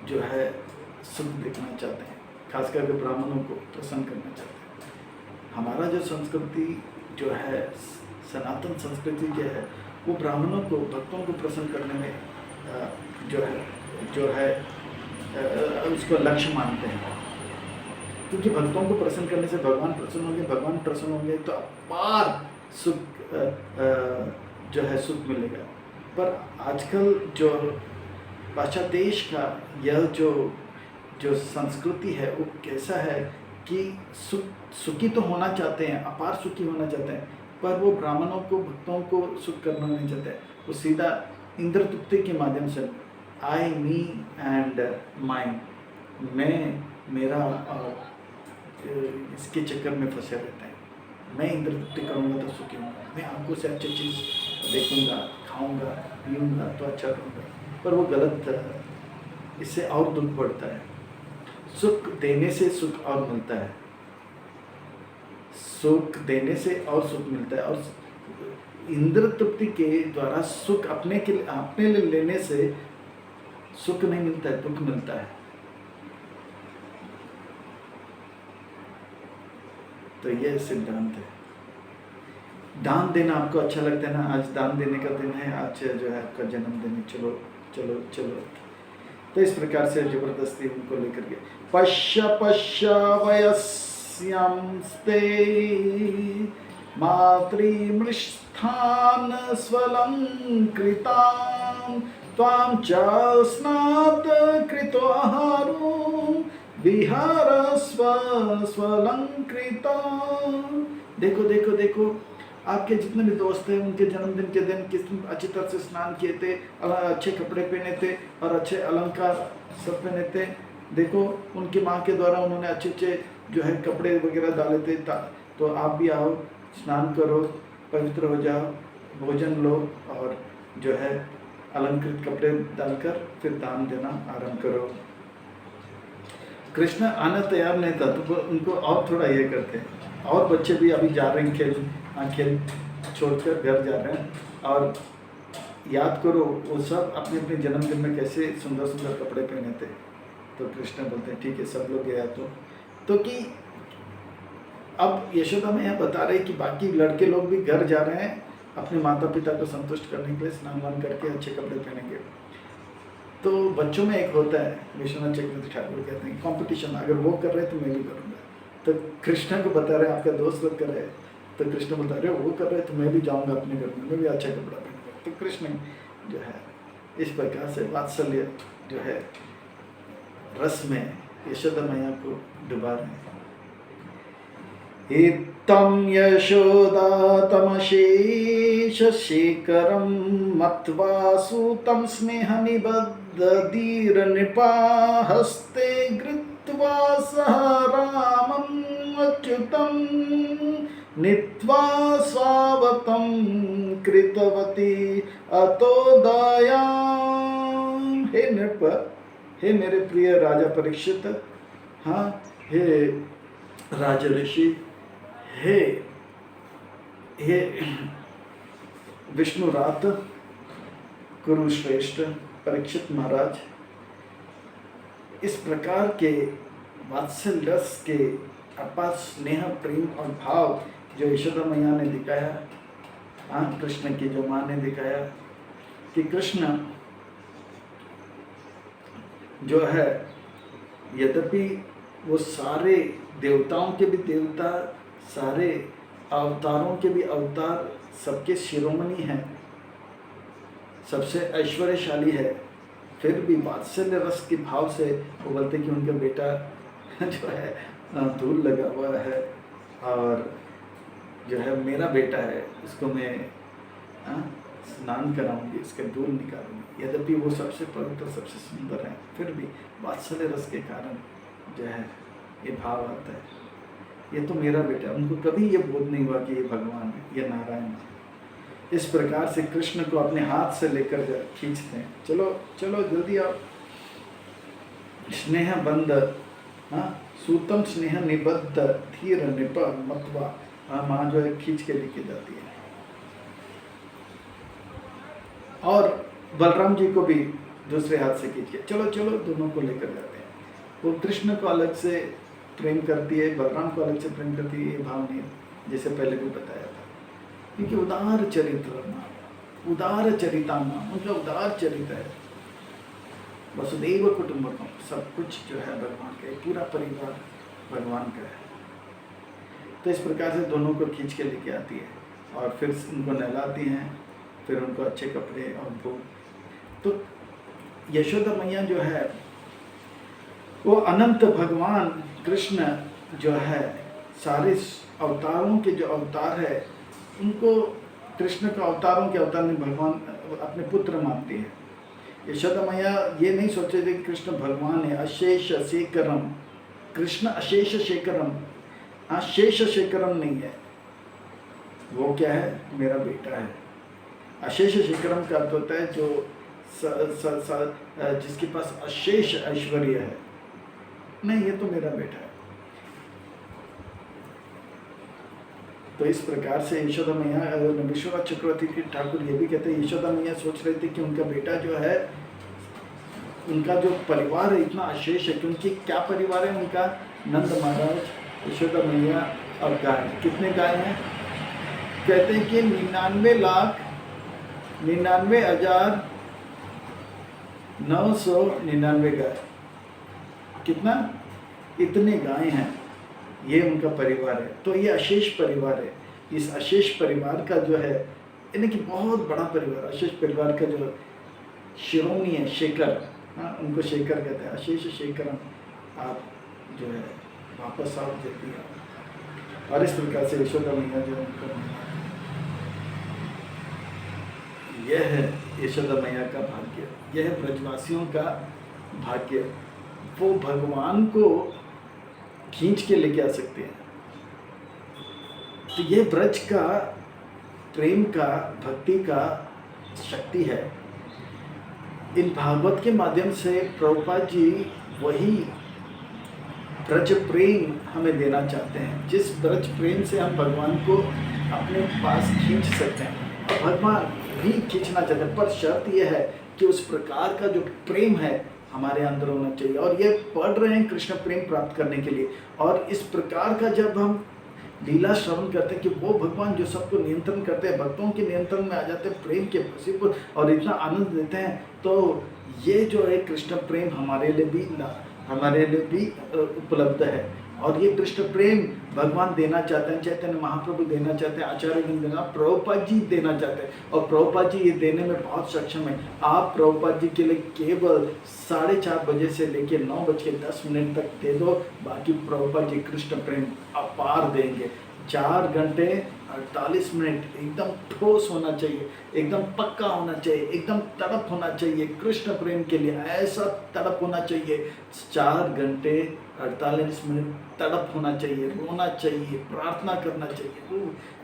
जो है सुख देखना चाहते हैं, खास करके ब्राह्मणों को प्रसन्न करना चाहते हैं। हमारा जो संस्कृति जो है, सनातन संस्कृति जो है, वो ब्राह्मणों को, भक्तों को प्रसन्न करने में जो है उसको लक्ष्य मानते हैं। क्योंकि भक्तों को प्रसन्न करने से भगवान प्रसन्न होंगे, भगवान प्रसन्न होंगे तो अपार सुख जो है सुख मिलेगा। पर आजकल जो पाश्चात्य देश का यह जो संस्कृति है वो कैसा है कि सुखी तो होना चाहते हैं, अपार सुखी होना चाहते हैं, पर वो ब्राह्मणों को, भक्तों को सुख करना नहीं चाहते। वो सीधा इंद्र तृप्ति के माध्यम से आई, मी एंड माइन, मैं, मेरा, और इसके चक्कर में फंसे रहते हैं। मैं इंद्र तृप्ति करूँगा तो सुखी होऊंगा, मैं आंखों से अच्छी चीज़ देखूँगा, खाऊँगा, पीऊँगा तो अच्छा रहूँगा। पर वो गलत है, इससे और दुख बढ़ता है। सुख देने से सुख और मिलता है, सुख देने से और सुख मिलता है। और इंद्र तृप्ति के द्वारा सुख अपने लिए लेने से सुख नहीं मिलता है, दुख मिलता है। तो यह सिद्धांत है। दान देना आपको अच्छा लगता है ना, आज दान देने का दिन है, आज जो है आपका जन्मदिन है, चलो चलो चलो। तो इस प्रकार से जबरदस्ती उनको लेकर के पश्य वयस्यांस्ते मातृमृष्ठान स्वलंकृतां त्वां च स्नात कृतो आहारो विहार स्वलंकृता। देखो देखो देखो, आपके जितने भी दोस्त हैं उनके जन्मदिन के दिन किस अच्छी तरह से स्नान किए थे, अच्छे कपड़े पहने थे और अच्छे अलंकार सब पहने थे। देखो उनकी माँ के द्वारा उन्होंने अच्छे अच्छे जो है कपड़े वगैरह डाले थे। तो आप भी आओ, स्नान करो, पवित्र हो जाओ, भोजन लो और जो है अलंकृत कपड़े डालकर फिर दान देना आरंभ करो। कृष्ण आना तैयार नहीं था तो उनको और थोड़ा ये करते हैं। और बच्चे भी अभी जा रहे हैं खेल छोड़कर घर जा रहे हैं। और याद करो वो सब अपने अपने जन्मदिन में कैसे सुंदर सुंदर कपड़े पहने थे। तो कृष्ण बोलते हैं ठीक है, सब लोग गया तो कि अब यशोदा मैया बता रहे कि बाकी लड़के लोग भी घर जा रहे हैं अपने माता पिता को संतुष्ट करने के लिए, स्नान वान करके अच्छे कपड़े पहनेंगे। तो बच्चों में एक होता है, विश्वनाथ चक्रवर्ती ठाकुर कहते हैं कंपटीशन, अगर वो कर रहे हैं तो मैं भी करूँगा। तो कृष्ण को बता रहे आपका दोस्त लोग कर रहे हैं, तो कृष्ण बता रहे वो कर रहे हैं तो मैं भी जाऊँगा अपने घर में, मैं भी अच्छा कपड़ा पहनूंगा। तो कृष्ण जो है इस प्रकार से वात्सल्य जो है रस में यशोदा मैया को डुबा रहे हैं। इत्थं यशोदा तमशेष शेखरं मत्वा सूतं स्नेहनिबद्धधीर नृपा हस्ते गृत्वा सह रामम् अच्युतं नीत्वा स्वावतं कृतवती अतो दयां। हे नृप, हे मेरे प्रिय राजा परीक्षित, हाँ हे राजा ऋषि, हे विष्णुरात कुरुश्रेष्ठ परीक्षित महाराज, इस प्रकार के वात्सल्य रस के अपार स्नेह प्रेम और भाव जो यशोदा मैया ने दिखाया, कृष्ण की जो माँ ने दिखाया कि कृष्ण जो है, यद्यपि वो सारे देवताओं के भी देवता, सारे अवतारों के भी अवतार, सबके शिरोमणि हैं, सबसे ऐश्वर्यशाली है, फिर भी वात्सल्य रस के भाव से वो बोलते कि उनका बेटा जो है धूल लगा हुआ है, और जो है मेरा बेटा है, इसको मैं स्नान कराऊंगी, इसका धूल निकालूंगी। यद्यपि वो सबसे पवित्र, सबसे सुंदर है, फिर भी वात्सल्य रस के कारण जो है ये भाव आता है, ये तो मेरा बेटा है। उनको कभी ये बोध नहीं हुआ कि ये भगवान है, ये नारायण है। इस प्रकार से कृष्ण को अपने हाथ से लेकर खींचते हैं, चलो चलो जल्दी आओ। स्नेह बंद, हाँ, सूतम स्नेह निबद्ध धीर निप मतवा, माँ जो है खींच के लेके जाती है। और बलराम जी को भी दूसरे हाथ से खींच के चलो चलो दोनों को लेकर जाते हैं। वो कृष्ण को अलग से प्रेम करती है, बलराम को अलग से प्रेम करती है, ये भाव नहीं जैसे पहले भी बताया था, क्योंकि उदार चरित्र, उदार चरिताना, उनका उदार चरित्र है। वसुदेव कुटुंबकम, सब कुछ जो है भगवान का, पूरा परिवार भगवान का है। तो इस प्रकार से दोनों को खींच के लेके आती है और फिर उनको नहलाती हैं, फिर उनको अच्छे कपड़े और भोग। तो यशोदा मैया जो है वो अनंत भगवान कृष्ण जो है, सारे अवतारों के जो अवतार है उनको कृष्ण का अवतारों के अवतार में भगवान अपने पुत्र मानती है। यशोदा मैया ये नहीं सोचे थे कि कृष्ण भगवान है, अशेष शेखरम, कृष्ण अशेष शेखरम, हाँ शेष शेखरम नहीं है, वो क्या है, मेरा बेटा है। अशेष शेखरम का अर्थ होता है जो जिसके पास अशेष ऐश्वर्य है, नहीं ये तो मेरा बेटा है। तो इस प्रकार से यशोदा मैया, विश्वनाथ चक्रवर्ती के ठाकुर ये भी कहते हैं, यशोदा मैया सोच रहे थे कि उनका बेटा जो है, उनका जो परिवार है इतना अशेष है, क्योंकि क्या परिवार है उनका, नंद महाराज, यशोदा मैया और गाय। कितने गाय हैं, कहते हैं कि 99,99,999 गाय, कितना, इतने गाय हैं, ये उनका परिवार है। तो ये अशेष परिवार है। इस अशेष परिवार का जो है, यानी कि बहुत बड़ा परिवार, अशेष परिवार का जो शिरोमणि है, शेखर, हाँ उनको शेखर कहते हैं, अशेष शेखर, आप जो है वापस आओ जल्दी आओ। और इस प्रकार से यशोदा मैया जो उनको, यह है यशोदा मैया का भाग्य, यह है ब्रजवासियों का भाग्य। वो भगवान को खींच के लेके आ सकते हैं। तो ये ब्रज का प्रेम का, भक्ति का शक्ति है। इन भागवत के माध्यम से प्रभुपाद जी वही ब्रज प्रेम हमें देना चाहते हैं, जिस ब्रज प्रेम से हम भगवान को अपने पास खींच सकते हैं, और भगवान भी खींचना चाहते हैं। पर शर्त यह है कि उस प्रकार का जो प्रेम है हमारे अंदर होना चाहिए। और ये पढ़ रहे हैं कृष्ण प्रेम प्राप्त करने के लिए, और इस प्रकार का जब हम लीला श्रवण करते हैं कि वो भगवान जो सबको नियंत्रण करते हैं, भक्तों के नियंत्रण में आ जाते हैं, प्रेम के वशीभूत और इतना आनंद देते हैं, तो ये जो है कृष्ण प्रेम हमारे लिए भी उपलब्ध है। और ये कृष्ण प्रेम भगवान देना चाहते हैं, चैतन्य महाप्रभु देना चाहते हैं, आचार्यगण देना, प्रभुपाद जी देना चाहते हैं, और प्रभुपाद जी ये देने में बहुत सक्षम है। आप प्रभुपाद जी के लिए केवल 4:30 बजे से लेकर 9:10 तक दे दो, बाकी प्रभुपाद जी कृष्ण प्रेम अपार देंगे। 4 घंटे 48 मिनट एकदम ठोस होना चाहिए, एकदम पक्का होना चाहिए, एकदम तड़प होना चाहिए कृष्ण प्रेम के लिए, ऐसा तड़प होना चाहिए। 4 घंटे 48 मिनट तड़प होना चाहिए, रोना चाहिए, प्रार्थना करना चाहिए,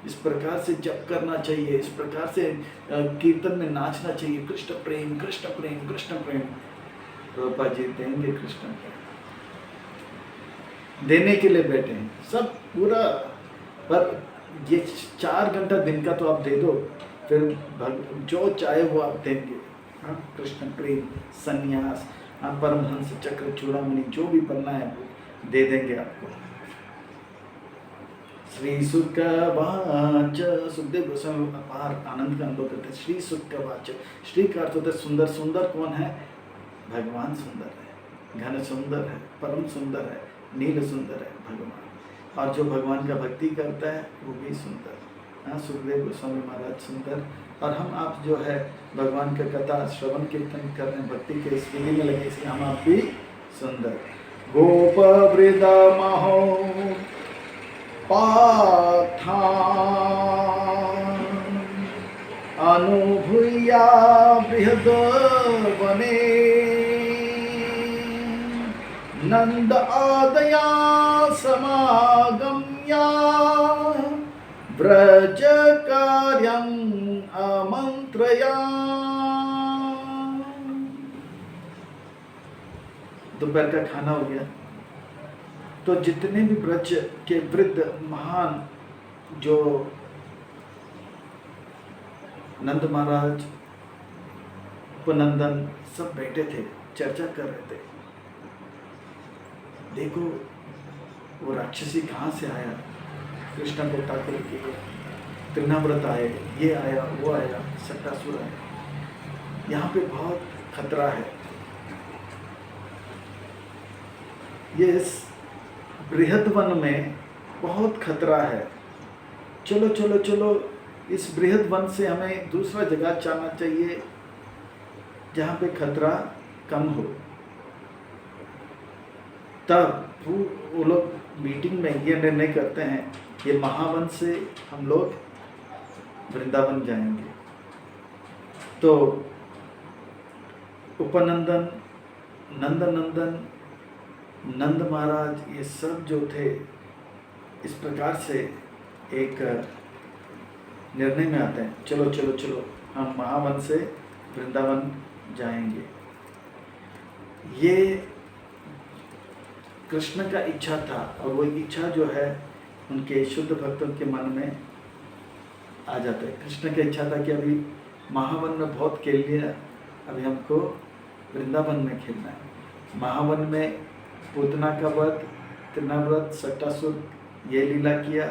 इस प्रकार से जप करना चाहिए, इस प्रकार से कीर्तन में नाचना चाहिए। कृष्ण प्रेम, कृष्ण प्रेम, कृष्ण प्रेम। प्रभुपाद जी देंगे कृष्ण प्रेम, देने के लिए बैठे हैं सब पूरा। पर ये 4 घंटा दिन का तो आप दे दो, फिर जो चाहे वो आप देंगे। हाँ, कृष्ण प्रेम, संन्यास, हाँ, परमहंस, चक्र चूड़ामणि, जो भी बनना है वो दे देंगे आपको। श्री सुख वाच, सुखदेव गोस्वामी अपार आनंद का अनुभव करते हैं। श्री सुख वाच, श्री का अर्थ होता है सुंदर। सुंदर कौन है? भगवान सुंदर है। घन सुंदर है, परम सुंदर है, नील सुंदर है भगवान। और जो भगवान का भक्ति करता है वो भी सुंदर। हाँ, सुखदेव गोस्वामी महाराज सुंदर। और हम आप जो है भगवान का कथा श्रवण कीर्तन कर रहे हैं, भक्ति के इस विधि में लगे, इसलिए हम आप भी सुंदर। गोप वृदा महो पाथा अनुभूया बृहद वने नंद आदया समागम्या व्रज कार्यं आमंत्रया। दोपहर का खाना हो गया, तो जितने भी ब्रज के वृद्ध महान जो नंद महाराज, उपनंदन सब बैठे थे, चर्चा कर रहे थे। देखो वो राक्षसी कहाँ से आया, कृष्ण को ताकने के लिए तृणाव्रत आए, ये आया, वो आया, सट्टासुर आया। यहाँ पे बहुत खतरा है। ये इस बृहद वन में बहुत खतरा है। चलो चलो चलो, इस बृहद वन से हमें दूसरा जगह जाना चाहिए जहाँ पे खतरा कम हो। तब वो लोग मीटिंग में ये निर्णय करते हैं, ये महावन से हम लोग वृंदावन जाएंगे। तो उपनंदन, नंदनंदन, नंद महाराज, ये सब जो थे इस प्रकार से एक निर्णय में आते हैं, चलो चलो चलो हम महावन से वृंदावन जाएंगे। ये कृष्ण का इच्छा था, और वो इच्छा जो है उनके शुद्ध भक्तों के मन में आ जाता है। कृष्ण की इच्छा था कि अभी महावन में बहुत खेल लिया, अभी हमको वृंदावन में खेलना है। महावन में पूतना का वध, तृणाव्रत, सट्टासुर ये लीला किया,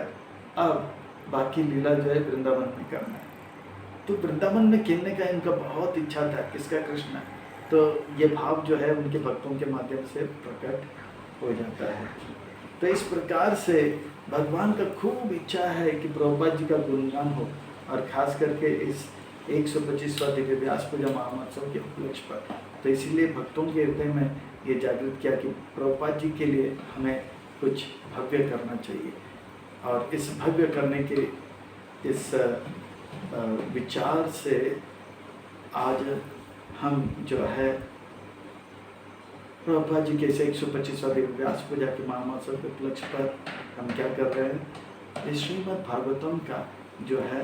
अब बाकी लीला जो है वृंदावन में करना है। तो वृंदावन में खेलने का इनका बहुत इच्छा था, किसका? कृष्ण। तो ये भाव जो है उनके भक्तों के माध्यम से प्रकट हो जाता है। तो इस प्रकार से भगवान का खूब इच्छा है कि प्रभुपाद जी का गुणगान हो, और खास करके इस 125वां दिव्य व्यास पूजा महामहोत्सव के उपलक्ष्य पर। तो इसीलिए भक्तों के हृदय में ये जागृत किया कि प्रभुपाद जी के लिए हमें कुछ भव्य करना चाहिए। और इस भव्य करने के इस विचार से आज हम जो है प्रभुपाद जी के इस 125वां दिव्य व्यास पूजा के महामहोत्सव के उपलक्ष्य पर हम क्या कर रहे हैं, इस श्रीमद् भागवतम का जो है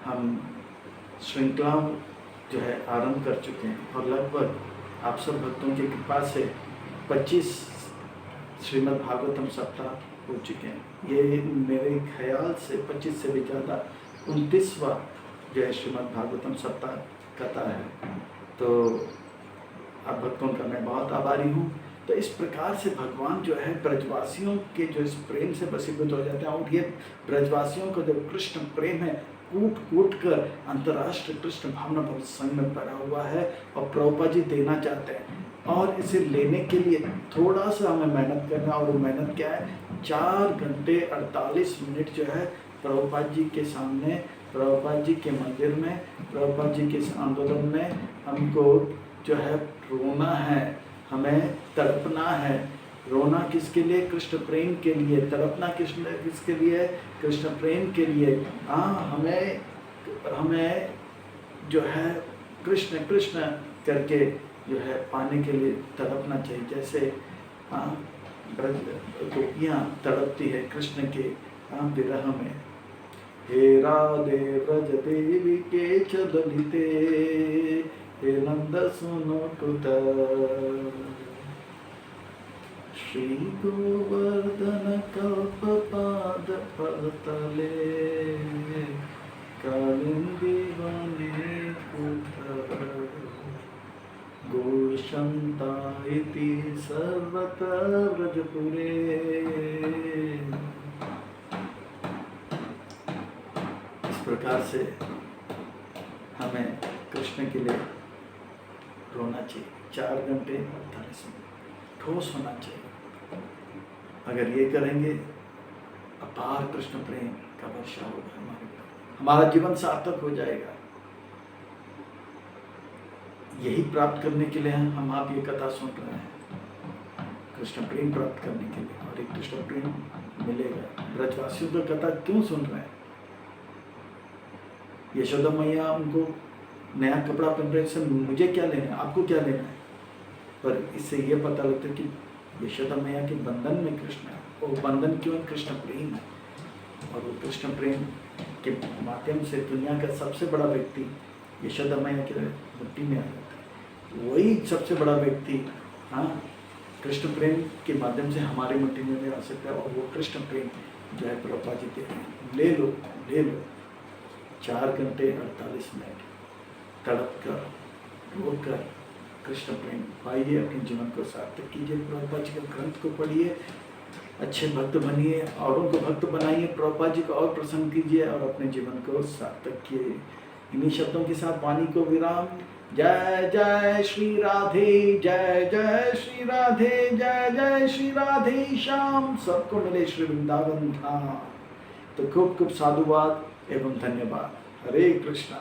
हम श्रृंखला जो है आरंभ कर चुके हैं, और लगभग आप सब भक्तों की कृपा से 25 श्रीमद् भागवतम सप्ताह हो चुके हैं। ये मेरे ख्याल से 25 से भी ज़्यादा 29वां जो है श्रीमद् भागवतम सप्ताह कथा है। तो आप भक्तों का मैं बहुत आभारी हूँ। तो इस प्रकार से भगवान जो है ब्रजवासियों के जो इस प्रेम से वशीभूत हो जाते हैं, और ये ब्रजवासियों का जो कृष्ण प्रेम है कूट कूट कर अंतर्राष्ट्रीय कृष्ण भावना भक्त संघ में भरा हुआ है, और प्रभुपाद जी देना चाहते हैं। और इसे लेने के लिए थोड़ा सा हमें मेहनत करना, और वो मेहनत क्या है, 4 घंटे 48 मिनट जो है प्रभुपाद जी के सामने, प्रभुपाद जी के मंदिर में, प्रभुपाद जी के इस आंदोलन में हमको जो है रोना है, हमें तड़पना है। रोना किसके लिए? कृष्ण प्रेम के लिए। तड़पना किसके लिए? कृष्ण प्रेम के लिए। हमें जो है कृष्ण कृष्ण करके जो है पाने के लिए तड़पना चाहिए। जैसे ब्रज गोपियाँ तड़पती है कृष्ण के विरह में। हे राधे ब्रज देवी के चलते, हे नंद सुनो कुत, श्री गोवर्धन कल्प पाद पतले, कालिंदी वने कुत, गोशंता इति सर्वत्र व्रजपुरे। इस प्रकार से हमें कृष्ण के लिए रोना चाहिए। 4 घंटे 48 मिनट ठोस होना चाहिए। अगर ये करेंगे अपार कृष्ण प्रेम का वर्षा होगा हमारे ऊपर, हमारा जीवन सार्थक हो जाएगा। यही प्राप्त करने के लिए हम आप ये कथा सुन रहे हैं, कृष्ण प्रेम प्राप्त करने के लिए, और एक कृष्ण प्रेम मिलेगा। ब्रजवासियों की कथा क्यों सुन रहे हैं? यशोदा मैया उनको नया कपड़ा पहन रहे हैं, मुझे क्या लेना है, आपको क्या लेना है? पर इससे ये पता लगता है कि यशोदा मैया के बंधन में कृष्ण है। वो बंधन क्यों? कृष्ण प्रेम है। और वो कृष्ण प्रेम के माध्यम से दुनिया का सबसे बड़ा व्यक्ति यशोदा मैया के मुट्ठी में आ जाता है। वही सबसे बड़ा व्यक्ति कृष्ण प्रेम के माध्यम से हमारे मुट्ठी में भी आ सकता है। और वो कृष्ण प्रेम जो है प्रभुपाद जी दे रहे हैं, ले लो 4 घंटे 48 मिनट तड़प कर रो कर कृष्ण प्रेम पाइए, अपने जीवन को सार्थक कीजिए। प्रभुपाद जी के ग्रंथ को पढ़िए, अच्छे भक्त बनिए, औरों को भक्त बनाइए, प्रभुपाद जी को और प्रसन्न कीजिए और अपने जीवन को सार्थक किए। इन्हीं शब्दों के साथ वाणी को विराम। जय जय श्री राधे, जय जय श्री राधे, जय जय श्री राधे श्याम। सबको मिले श्री वृंदावन धाम। तो खूब खूब साधुवाद एवं धन्यवाद। हरे कृष्णा।